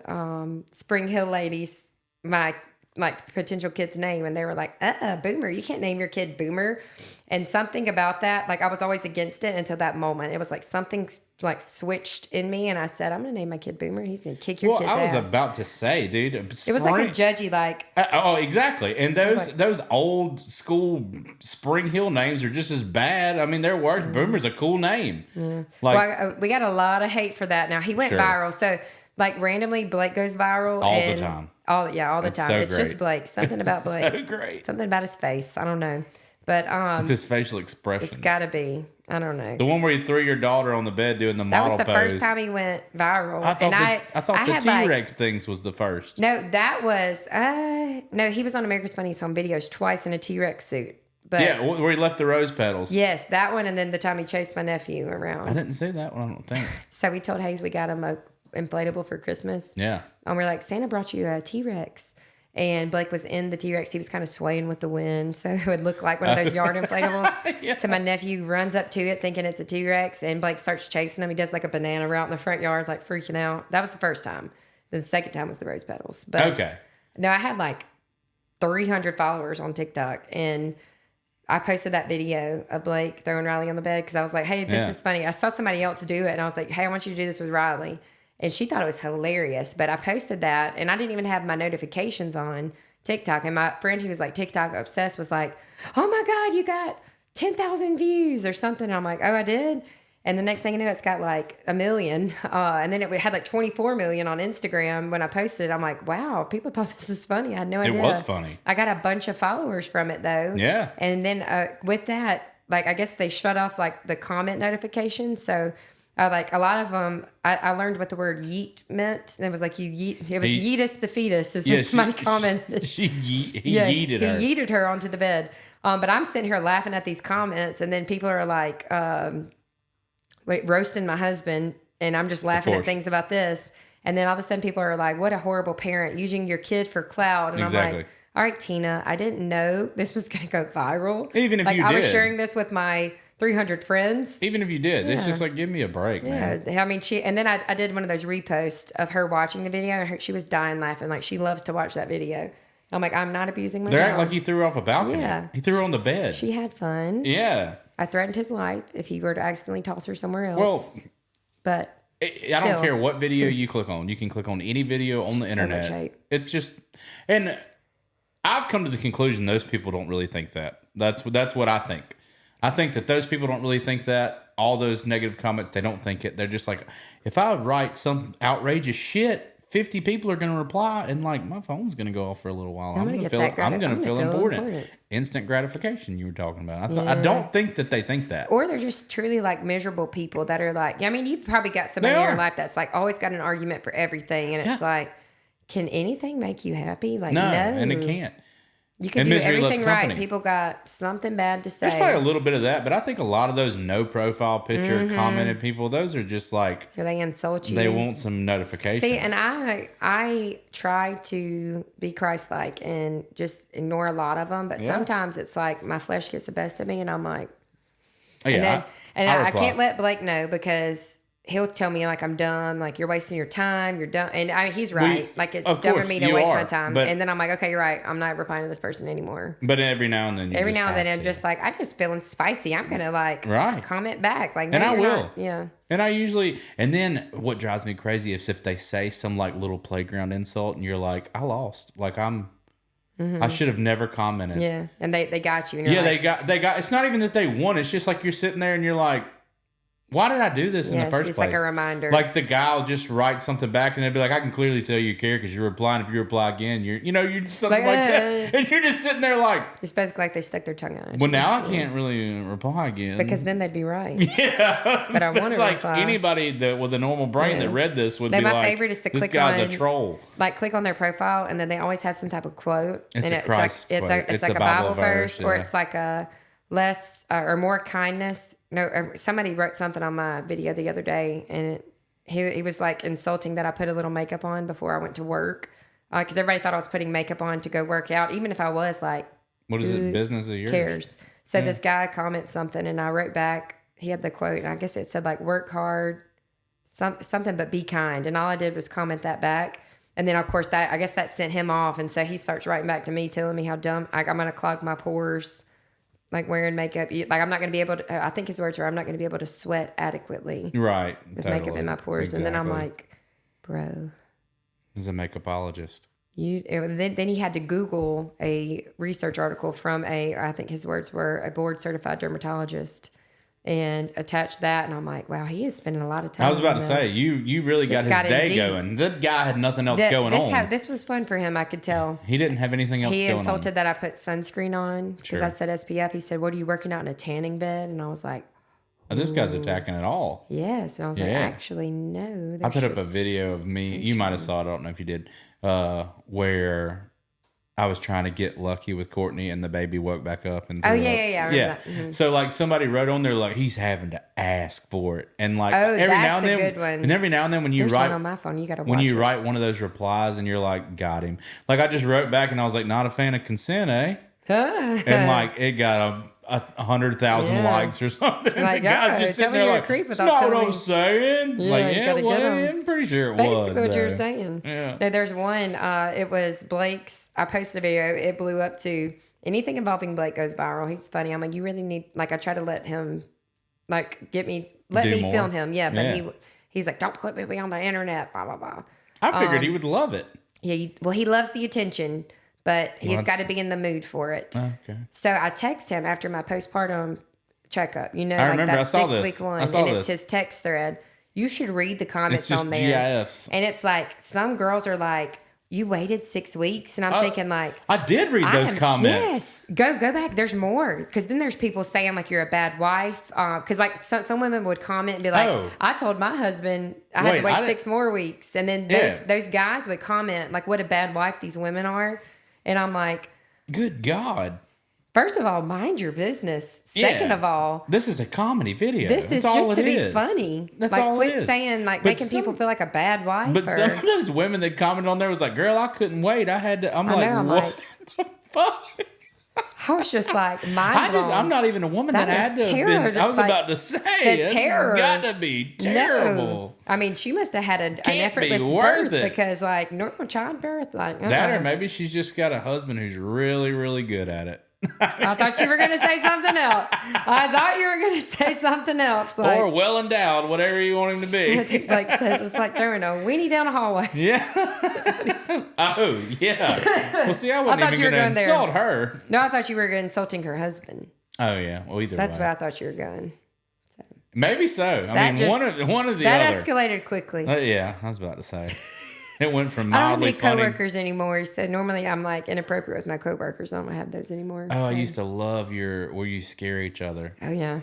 Spring Hill ladies my like potential kid's name, and they were like, Boomer, you can't name your kid Boomer. And something about that, like I was always against it until that moment. It was like something like switched in me, and I said, I'm gonna name my kid Boomer. He's gonna kick your Well, kid's I was ass. about to say, dude. It was like a judgy, like, Oh, exactly. And those old school Spring Hill names are just as bad. I mean, they're worse. Boomer's a cool name. Like well, we got a lot of hate for that. Now he went Sure. viral, so like randomly Blake goes viral All the and time. All the It's time. so It's just great. Blake. Something about Blake. so great. Something about his face. I don't know, but It's his facial expressions. it's got to be. I don't know. The one where you threw your daughter on the bed doing the That model was the pose. first time he went viral. I thought and I thought the had, like, T-Rex things was the first. No, that was no. He was on America's Funniest Home Videos twice in a T-Rex suit. But Yeah, where he left the rose petals. yes, that one, and then the time he chased my nephew I around. didn't see that one. I don't think. So we told Hayes we got him inflatable for Christmas. Yeah. And we're like, Santa brought you a T-Rex. And Blake was in the T-Rex. He was kind of swaying with the wind, so it would look like one of those yard inflatables. Yeah. So my nephew runs up to it thinking it's a T-Rex, and Blake starts chasing him. He does like a banana route in the front yard, like freaking out. That was the first time. Then the second time was the rose petals. But Okay. no, I had like 300 followers on TikTok, and I posted that video of Blake throwing Riley on the bed because I was like, hey, this is funny. I saw somebody else do it, and I was like, hey, I want you to do this with Riley. And she thought it was hilarious, but I posted that, and I didn't even have my notifications on TikTok. And my friend who was like TikTok obsessed was like, oh my God, you got 10,000 views or something. And I'm like, oh, I did? And the next thing you know, it's got like 1 million. And then it had like 24 million on Instagram when I posted it. I'm like, wow, people thought this was funny. I had no idea. It was funny. I got a bunch of followers from it though. Yeah. And then with that, like, I guess they shut off like the comment notifications. So like a lot of them, I learned what the word yeet meant. And it was like you yeet. It was yeetus the fetus. Is what somebody commented. He yeeted her. He yeeted her onto the bed. But I'm sitting here laughing at these comments, and then people are like, roasting my husband, and I'm just laughing at things about this. And then all of a sudden people are like, what a horrible parent, using your kid for clout. And I'm like, all right, Tina, I didn't know this was going to go viral. Even if you did. I was sharing this with my 300 friends. Even if you did, it's just like, give me a break, man. Yeah, I mean, and then I did one of those reposts of her watching the video, and she was dying laughing. Like, she loves to watch that video. I'm like, I'm not abusing my child. Like he threw her off a balcony. Yeah. He threw her on the bed. She had fun. Yeah. I threatened his life if he were to accidentally toss her somewhere else. Well, but I don't care what video you click on. You can click on any video on the internet. Much hate. It's just, and I've come to the conclusion those people don't really think that. That's what I think. I think that those people don't really think that. All those negative comments, they don't think it. They're just like, if I write some outrageous shit, 50 people are going to reply, and like my phone's going to go off for a little while. I'm going to feel important. Instant gratification you were talking about. I don't think that they think that. Or they're just truly like miserable people that are like, I mean, you've probably got somebody in your life that's like always got an argument for everything, and it's like, can anything make you happy? Like, no, and it can't. You can do everything right. People got something bad to say. There's probably a little bit of that, but I think a lot of those no profile picture commented people, those are just like, or they insult you. They want some notifications. See, and I try to be Christ-like and just ignore a lot of them, but sometimes it's like my flesh gets the best of me, and I'm like, I can't let Blake know because he'll tell me like I'm dumb, like you're wasting your time, you're dumb, and he's right. Like it's dumb of me to waste my time, and then I'm like, okay, you're right. I'm not replying to this person anymore. But every now and then, I'm just like, I'm just feeling spicy. I'm gonna like comment back, like, no, and I will. Not. Yeah. And I usually, and then what drives me crazy is if they say some like little playground insult, and you're like, I lost, like I should have never commented. Yeah, and they got you. And they got. It's not even that they won. It's just like you're sitting there and you're like, why did I do this in the first place? It's like a reminder. Like the guy will just write something back and they'll be like, I can clearly tell you care because you're replying. If you reply again, you're just something like that. And you're just sitting there like. It's basically like they stuck their tongue out. Well, now I can't really reply again. Because then they'd be right. Yeah. But I want to like reply. Anybody with a normal brain that read this would be like, my favorite is to this guy's a troll. Like click on their profile and then they always have some type of quote. It's and a Christ quote. It's like a Bible verse or it's like a less or more kindness. No, somebody wrote something on my video the other day, and he was like insulting that I put a little makeup on before I went to work, because everybody thought I was putting makeup on to go work out, even if I was like, what is it? Business of yours? Cares. So this guy comments something, and I wrote back. He had the quote, and I guess it said like, "Work hard, something, but be kind." And all I did was comment that back. And then, of course, I guess that sent him off, and so he starts writing back to me, telling me how dumb I'm going to clog my pores. Like wearing makeup, like I'm not going to be able to. I think his words are, "I'm not going to be able to sweat adequately." Right, with makeup in my pores, and then I'm like, "Bro, he's a makeupologist." Then he had to Google a research article from I think his words were a board certified dermatologist, and attach that. And I'm like, wow, he is spending a lot of time. I was about to say, you really got his day going. That guy had nothing else going on. This was fun for him, I could tell. He didn't have anything else going on. He insulted that I put sunscreen on because I said SPF. He said, what, are you working out in a tanning bed? And I was like, this guy's attacking it all. Yes. And I was like, actually, no. I put up a video of me. You might have saw it. I don't know if you did. Where I was trying to get lucky with Courtney and the baby woke back up and Oh, threw yeah, up. yeah. I remember that. Mm-hmm. So like somebody wrote on there like he's having to ask for it. And like Oh, every now that's and then, a good one. And every now and then when you There's write one on my phone. You got to watch when you it. write one of those replies and you're like, got him. Like I just wrote back and I was like, not a fan of consent, eh? And like it got a 100,000 likes or something. Like, the guy's just tell sitting me there you're like, a creep that's without not what telling I'm me. saying. Yeah, like, you yeah, gotta get well, 'em. I'm pretty sure it Basically was. what you're though. saying. Yeah. No, there's one. It was Blake's. I posted a video. It blew up to anything involving Blake goes viral. He's funny. I'm like, you really need. Like, I try to let him, like, let Do me more. film him. Yeah, but Yeah. he's like, don't put me on the internet. Blah blah blah. I figured he would love it. Yeah. He loves the attention, but he's Well, got to be in the mood for it. Okay. So I text him after my postpartum checkup. You know, I like remember. that I saw 6 this. week one, I saw and this. it's his text thread. You should read the comments It's just on there. GIFs. And it's like some girls are like, "You waited 6 weeks," and I'm thinking like, I did read those comments. Yes, go back. There's more because then there's people saying like you're a bad wife. Because like some women would comment and be like, Oh. "I told my husband I had to wait 6 more weeks," and then those guys would comment like, "What a bad wife these women are," and I'm like, Good God. first of all, mind your business. Second Yeah. of all, This is a comedy video. this That's is all just it to be is. funny. That's like, all it quit is. saying like But making people some- feel like a bad wife. But or, some of those women that commented on there was like, girl, I couldn't wait. I had to. I'm I like, know, I'm what like- the fuck? I was just like, mind blown. I'm not even a woman that, That had is to have been. terror, I was like, about to say, the terror. got to be terrible. No. I mean, she must have had an Can't be effortless worth birth it. because, like, normal childbirth, like, That or maybe she's just got a husband who's really, really good at it. I thought you were going to say something else. I thought you were going to say something else. Like, Or well endowed, whatever you want him to I be. think Blake says it's like throwing a weenie down a hallway. Yeah. Oh, yeah. Well, see, I wasn't thought even you were going to going there. insult her. No, I thought you were insulting her husband. Oh, yeah. Well, either That's way. what I thought you were going. Maybe so. I That mean, just- one of the That other. escalated quickly. Yeah, I was about to say. It went from I don't have mildly any funny. coworkers anymore. So normally I'm like inappropriate with my coworkers. I don't have those anymore. Oh, I so. used to love where you scare each other. Oh yeah,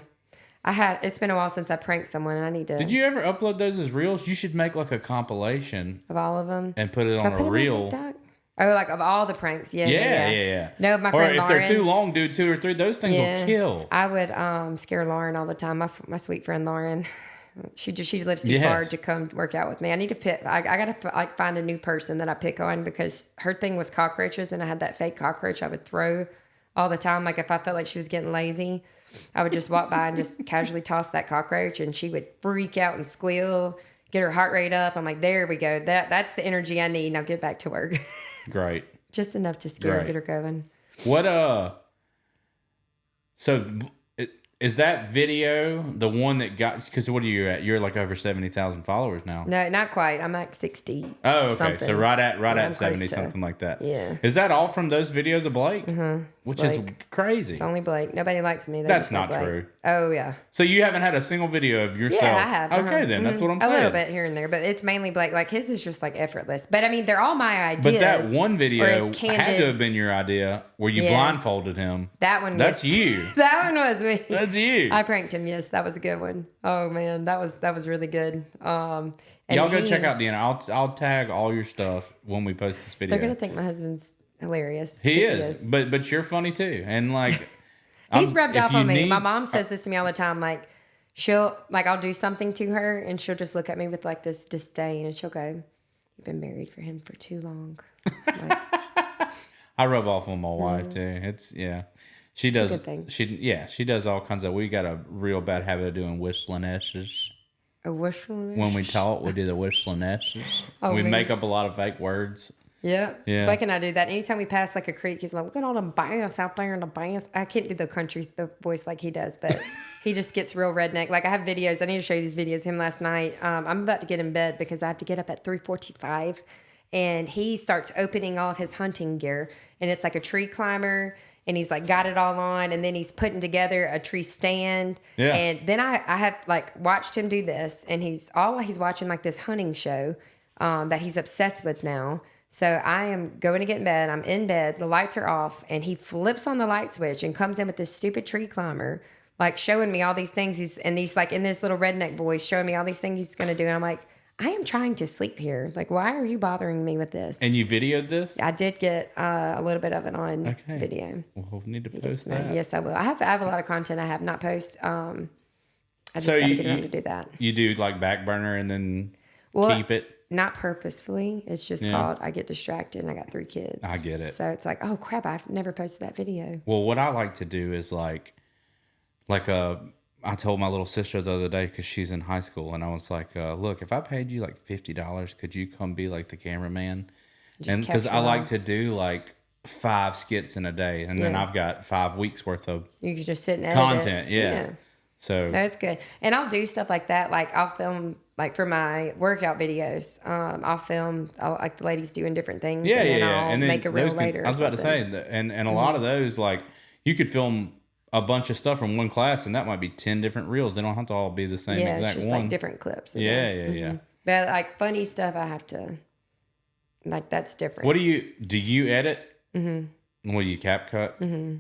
it's been a while since I pranked someone, and I need to. Did you ever upload those as reels? You should make like a compilation of all of them and put it Can I on put a them reel. TikTok? Oh, like of all the pranks, yeah. Yeah. No, my Or friend if Lauren. they're too long, do 2 or 3. Those things will kill. I would scare Lauren all the time. My sweet friend Lauren. She lives too far to come work out with me. I need to pick. I gotta like find a new person that I pick on because her thing was cockroaches, and I had that fake cockroach I would throw all the time. Like if I felt like she was getting lazy, I would just walk by and just casually toss that cockroach, and she would freak out and squeal, get her heart rate up. I'm like, there we go. That's the energy I need. Now get back to work. Great. Just enough to scare her, Great. get her going. What so is that video the one that got? Because what are you at? You're like over 70,000 followers now. No, not quite. I'm like 60. Oh, okay. something. So right at I'm 70, close to- something like that. Yeah. Is that all from those videos of Blake? Mm-hmm. Which is Blake. crazy. It's only Blake. Nobody likes me. They That's just like not Blake. true. Oh yeah. So you haven't had a single video of yourself? Yeah, I have. Okay, then that's what I'm saying. A little bit here and there, but it's mainly Blake. Like his is just like effortless. But I mean, they're all my ideas. But that one or video his candid- had to have been your idea where you Yeah. blindfolded him. That one. That's yes. you. That one was me. That's you. I pranked him. Yes, that was a good one. Oh man, that was really good. And Y'all go check out Deanna. I'll tag all your stuff when we post this video. They're gonna think my husband's hilarious. He 'Cause is, but you're funny too, and like He's rubbed if off you on me. need- My mom says this to me all the time. Like I'll do something to her, and she'll just look at me with like this disdain, and she'll go, "You've been married for him for too long." Like, I rub off on my wife too. It's she does. good thing. She does all kinds of. We got a real bad habit of doing whistling S's. a wishful wish. When we talk, we do the whistling S's. Oh, we man. make up a lot of fake words. Yeah. Yeah. Blake and I do that. Anytime we pass like a creek, he's like, look at all the bass out there and the bass. I can't do the voice like he does, but he just gets real redneck. Like I have videos. I need to show you these videos. Him last night. I'm about to get in bed because I have to get up at 3:45, and he starts opening all of his hunting gear, and it's like a tree climber, and he's like got it all on, and then he's putting together a tree stand. Yeah. And then I have like watched him do this, and he's watching like this hunting show that he's obsessed with now. So I am going to get in bed. I'm in bed. The lights are off, and he flips on the light switch and comes in with this stupid tree climber, like showing me all these things. He's like in this little redneck voice showing me all these things he's going to do. And I'm like, I am trying to sleep here. Like, why are you bothering me with this? And you videoed this? I did get a little bit of it on Okay. video. Well, we need to post that. Yes, I will. I have a lot of content I have not posted. I just got to get around to do that. You do like back burner and then keep it? Not purposefully. It's just called I get distracted and I got 3 kids. I get it. So it's like, oh crap, I've never posted that video. Well, what I like to do is I told my little sister the other day because she's in high school, and I was like, look, if I paid you like $50, could you come be like the cameraman? And because I like to do like 5 skits in a day, and then I've got 5 weeks worth of you can just sit and edit content. Yeah. So that's good. And I'll do stuff like that. Like I'll film like for my workout videos. I'll like the ladies doing different things. Yeah, and then yeah. I'll And then make a reel later. I was about to say, and a lot of those, like you could film a bunch of stuff from one class, and that might be 10 different reels. They don't have to all be the same exact one. Yeah, it's just like different clips. Yeah. But like funny stuff, I have to, like that's different. What do you edit? Mm-hmm. What do you CapCut? Mm-hmm.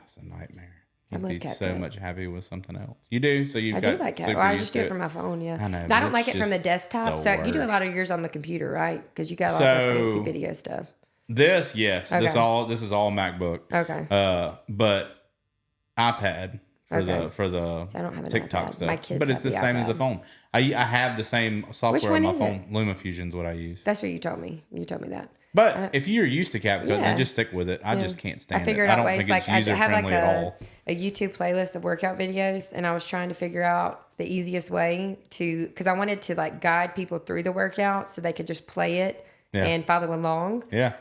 It's a nightmare. You'd be so much happy with something else. You do? So you've got... I do like CapCut. I just do it from my phone, yeah. I know. I don't like it from the desktop. So you do a lot of yours on the computer, right? Because you got a lot of fancy video stuff. This, yes. Okay. This is all MacBook. Okay. But iPad for the so I don't have an TikTok iPad. stuff. My kids but it's the same as the phone. I have the same software on my phone. LumaFusion is what I use. That's what you told me. You told me that. But if you're used to CapCut, then just stick with it. I just can't stand it. I figured out ways. Like I have like a YouTube playlist of workout videos, and I was trying to figure out the easiest way to, because I wanted to like guide people through the workout so they could just play it and follow along. Yeah.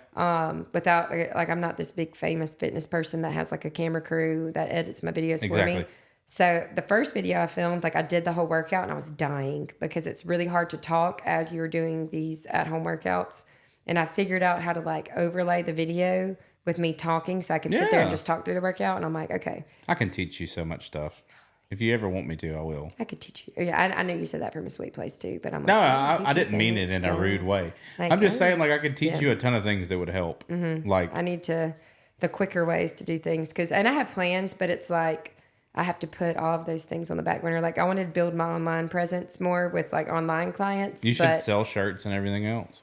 Without like I'm not this big famous fitness person that has like a camera crew that edits my videos for me. So the first video I filmed, like I did the whole workout and I was dying because it's really hard to talk as you're doing these at-home workouts. And I figured out how to like overlay the video with me talking so I can sit there and just talk through the workout. And I'm like, okay. I can teach you so much stuff. If you ever want me to, I will. I could teach you. Yeah, I know you said that from a sweet place too, but I'm like, no, I didn't mean it in a rude way. Like, I'm just saying, like, I could teach you a ton of things that would help. Mm-hmm. Like, I need the quicker ways to do things and I have plans, but it's like I have to put all of those things on the back burner. Like, I wanted to build my online presence more with like online clients. You should sell shirts and everything else.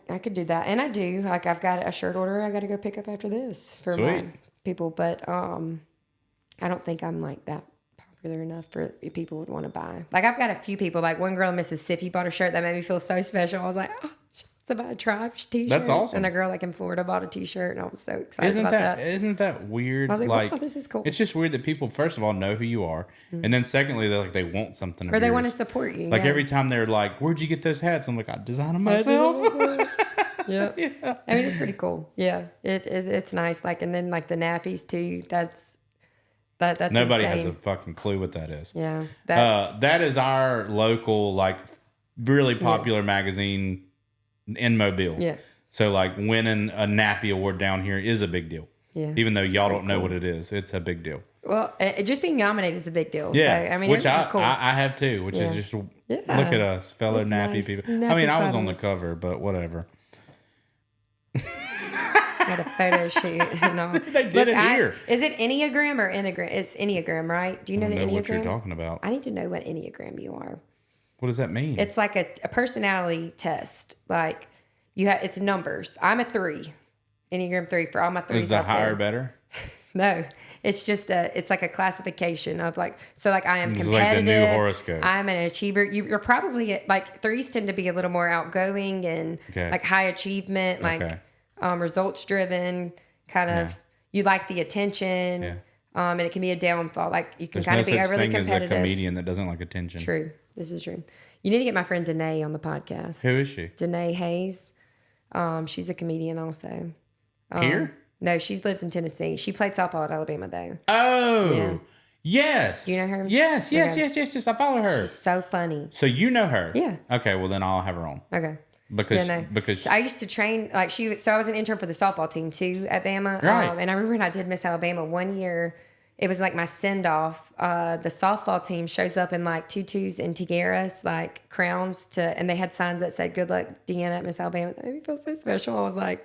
I could do that, and I do. Like, I've got a shirt order I got to go pick up after this for my people, but I don't think I'm like that popular enough for people would want to buy. Like, I've got a few people. Like, one girl in Mississippi bought a shirt that made me feel so special. I was like, oh, it's about a tribe t-shirt. That's awesome. And a girl like in Florida bought a t-shirt, and I was so excited about that. Isn't that weird? I was like, wow, this is cool. It's just weird that people, first of all, know who you are, and then secondly, they want something. Or they want to support you. Like every time they're like, "Where'd you get those hats?" I'm like, "I designed them myself." Yeah. I mean, it's pretty cool. Yeah, it's nice. Like, and then like the nappies too. That's nobody insane. has a fucking clue what that is. Yeah, that is our local like really popular magazine in Mobile. Yeah. So like winning a nappy award down here is a big deal. Yeah. Even though y'all don't know what it is, it's a big deal. Well, just being nominated is a big deal. Yeah. So, I mean, which it's just cool. I have too, which is just look at us, fellow it's nappy nice. people. Nappy I mean, I was buddies. on the cover, but whatever. Had a photo shoot and all. They did it here. Is it Enneagram or Enneagram? It's Enneagram, right? Do you know the Enneagram? What you're talking about. I need to know what Enneagram you are. What does that mean? It's like a personality test. Like it's numbers. I'm a 3. Enneagram 3 for all my 3s. Is the higher better? No, it's just it's like a classification of like, so like I am it's competitive. Like the new horoscope. I'm an achiever. You're probably like 3s tend to be a little more outgoing and like high achievement, like results driven kind of, you like the attention. And it can be a downfall. Like you can kind of be overly competitive. There's a comedian that doesn't like attention. True. This is true. You need to get my friend Danae on the podcast. Who is she? Danae Hayes. She's a comedian also. Here? No, she lives in Tennessee. She played softball at Alabama, though. Oh, yeah. Yes. Do you know her? Yes. I follow her. She's so funny. So you know her? Yeah. Okay, well then I'll have her on. Okay. Because I used to train so I was an intern for the softball team too at Bama. Right. And I remember when I did Miss Alabama one year, it was like my send off. The softball team shows up in like tutus and tiaras, like crowns and they had signs that said "Good luck, Deanna at Miss Alabama." That made me feel so special. I was like,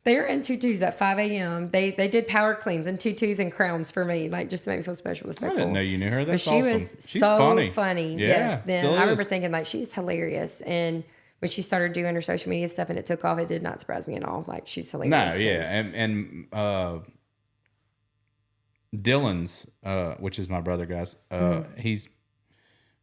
they were in tutus at 5 a.m. They did power cleans and tutus and crowns for me, like just to make me feel special. It was so I didn't know you knew her. That's but she awesome. was She's so funny. funny. Yeah, yes. Then I remember is. thinking like she's hilarious. And when she started doing her social media stuff and it took off, it did not surprise me at all. Like, she's hilarious. No, yeah. And Dylan's, which is my brother, guys, he's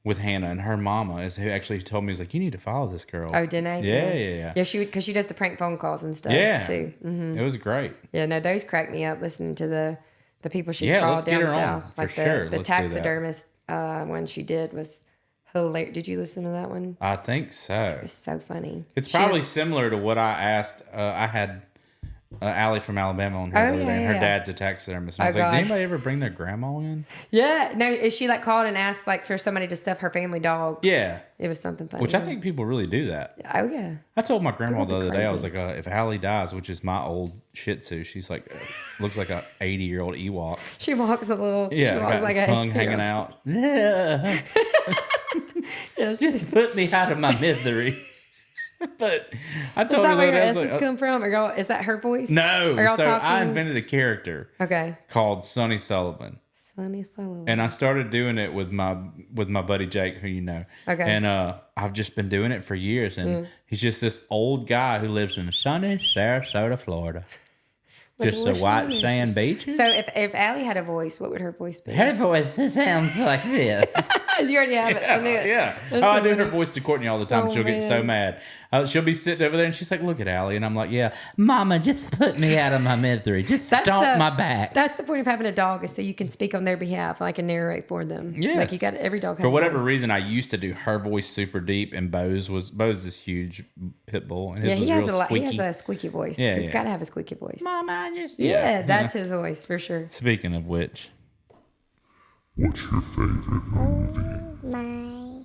with Hannah, and her mama is who actually told me, he's like, you need to follow this girl. Oh, didn't I? Yeah. Yeah, because she does the prank phone calls and stuff too. It was great. Yeah, no, those cracked me up listening to the people she called let's get down her south. on, Like for sure. the Let's do that. taxidermist one she did was hilarious. Did you listen to that one? I think so. It's so funny. It's probably similar to what I asked. I had Allie from Alabama on here the other day, and her dad's a taxidermist. And I was like, did anybody ever bring their grandma in? Yeah. No, is she like called and asked like for somebody to stuff her family dog? Yeah. It was something funny. Which I think people really do that. Oh, yeah. I told my grandma People the be other day, I was crazy. like, if Allie dies, which is my old Shih Tzu, she's like, looks like a 80-year-old Ewok. She walks a little. Yeah, she walks got like tongue hanging out. Yeah. Yeah, Just put me out of my misery. But I is told her that where your that. I was essence like, come from? Or y'all, is that her voice? no. Are y'all So talking? I invented a character Okay. called Sonny Sullivan. Sonny Sullivan. And I started doing it with my buddy Jake, who you know. Okay. And I've just been doing it for years. And he's just this old guy who lives in sunny Sarasota, Florida. Just a white sand beach. So if Allie had a voice, what would her voice be? Her voice sounds like this. You already have it. I knew it. Yeah. That's I so do funny. her voice to Courtney all the time. Oh, She'll get so mad. She'll be sitting over there and she's like, look at Allie. And I'm like, yeah, Mama, just put me out of my misery. Just stomp my back. That's the point of having a dog, is so you can speak on their behalf, like, and narrate for them. Yes. Like, you got every dog has For a whatever voice. reason, I used to do her voice super deep, and Bo's this huge pit bull, and his Yeah, was he has real a lot. squeaky. He has a squeaky voice. Yeah, He's yeah. got to have a squeaky voice. Mama, I just Yeah, that's his voice for sure. Speaking of which, What's your favorite movie? My.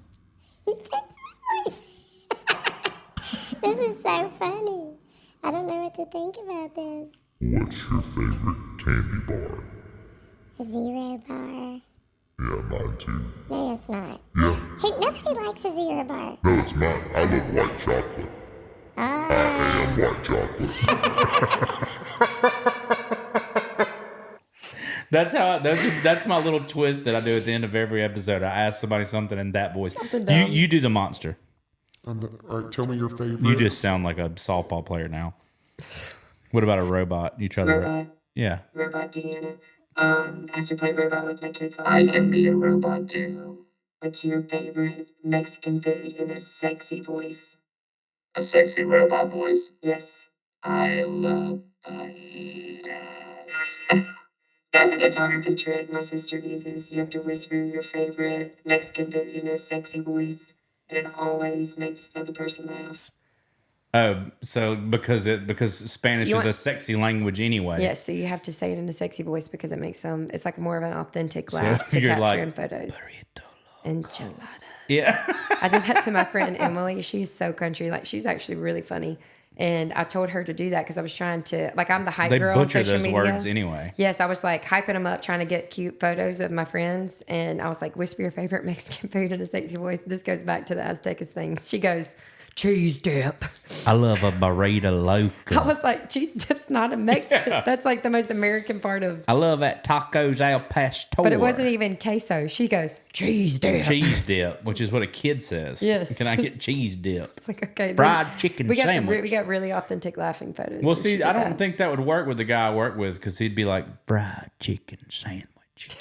He takes my voice. This is so funny. I don't know what to think about this. What's your favorite candy bar? A zero bar. Yeah, mine too. No, it's not. Yeah, Hey, nobody likes a zero bar. no, it's mine. I love white chocolate. I am white chocolate. that's my little twist that I do at the end of every episode. I ask somebody something in that voice. dumb. You do the monster. All right, tell me your favorite. You just sound like a softball player now. What about a robot? You try the Robot. yeah. Robot Deanna. I can play robot with my kids. I can be a robot too. What's your favorite Mexican food in a sexy voice? A sexy robot voice? Yes. I love fajitas. That's a photography trick my sister uses. You have to whisper your favorite Mexican food in a sexy voice, and it always makes the other person laugh. Oh, so because Spanish You is want- a sexy language anyway. Yes, so you have to say it in a sexy voice because it makes them. It's like more of an authentic So laugh if to you're capture like, in photos. Enchilada. Yeah. I did that to my friend Emily. She's so country. Like, she's actually really funny. And I told her to do that because I was trying to, like, I'm the hype They girl on butcher social those media. words anyway. Yes, I was like hyping them up, trying to get cute photos of my friends. And I was like, whisper your favorite Mexican food in a sexy voice. This goes back to the Aztecas thing. She goes, cheese dip. I love a burrito loca. I was like, cheese dip's not a Mexican. That's like the most American part of. I love that tacos al pastor. But it wasn't even queso. She goes, cheese dip. cheese dip, which is what a kid says. Yes. Can I get cheese dip? It's like, okay. Fried chicken we got sandwich. We got really authentic laughing photos. Well, We see, should I do don't that. think that would work with the guy I work with because he'd be like, fried chicken sandwich,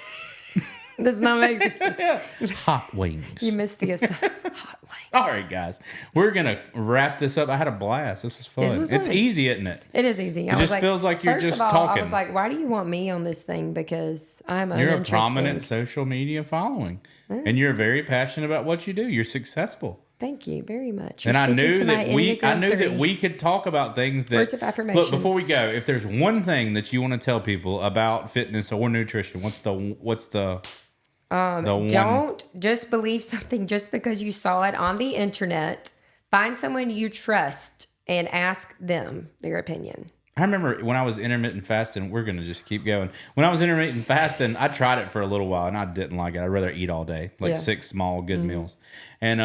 That's not Mexican. hot wings. You missed the hot wings. All right, guys, we're gonna wrap this up. I had a blast. This was fun. This was It's fun. easy, isn't it? It is easy. It just feels like you're first just of all, I talking. was like, why do you want me on this thing? Because I'm You're a uninteresting. prominent social media following, and you're very passionate about what you do. You're successful. Thank you very much. And You're I speaking knew to my that I Enneagram knew that 3. we could talk about things that. Words of affirmation. Look, before we go, if there's one thing that you want to tell people about fitness or nutrition, what's the one? Don't just believe something just because you saw it on the internet. Find someone you trust and ask them their opinion. I remember when I was intermittent fasting. We're gonna just keep going. When I was intermittent fasting, I tried it for a little while and I didn't like it. I'd rather eat all day, like Yeah. 6 small good meals. And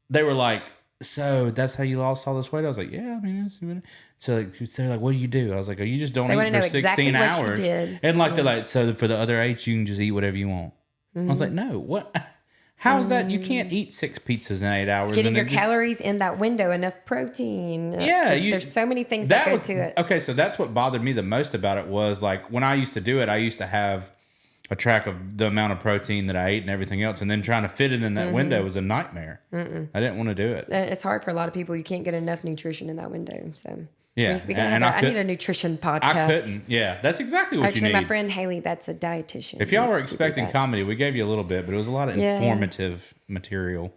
they were like, "So that's how you lost all this weight?" I was like, "Yeah, I mean." So they're like, "What do you do?" I was like, "Oh, you just don't They eat wanna for know 16 exactly what you hours." did. And like they're like, "So for the other 8, you can just eat whatever you want." I was like, "No, what?" How's that? You can't eat 6 pizzas in 8 hours. Getting and your then just- calories in that window, enough protein. Yeah, There's so many things that go to it. Okay, so that's what bothered me the most about it was like when I used to do it, I used to have a track of the amount of protein that I ate and everything else, and then trying to fit it in that window was a nightmare. I didn't want to do it. It's hard for a lot of people. You can't get enough nutrition in that window. So Yeah, I need a nutrition podcast. I couldn't. Yeah, that's exactly what Actually, you need. my friend Haley, that's a dietitian. If y'all were needs to do expecting that. comedy, we gave you a little bit, but it was a lot of Yeah. informative material.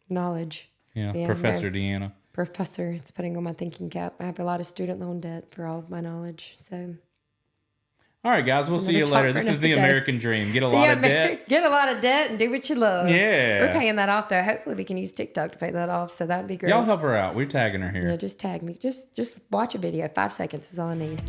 Knowledge. Yeah, Yeah, Professor no. Deanna. Professor, it's putting on my thinking cap. I have a lot of student loan debt for all of my knowledge. So All right, guys, we'll see you another later. talk for This is another the day. American dream. Get a lot of debt. Get a lot of debt and do what you love. Yeah. We're paying that off though. Hopefully we can use TikTok to pay that off. So that'd be great. Y'all help her out. We're tagging her here. Yeah, just tag me. Just watch a video. 5 seconds is all I need.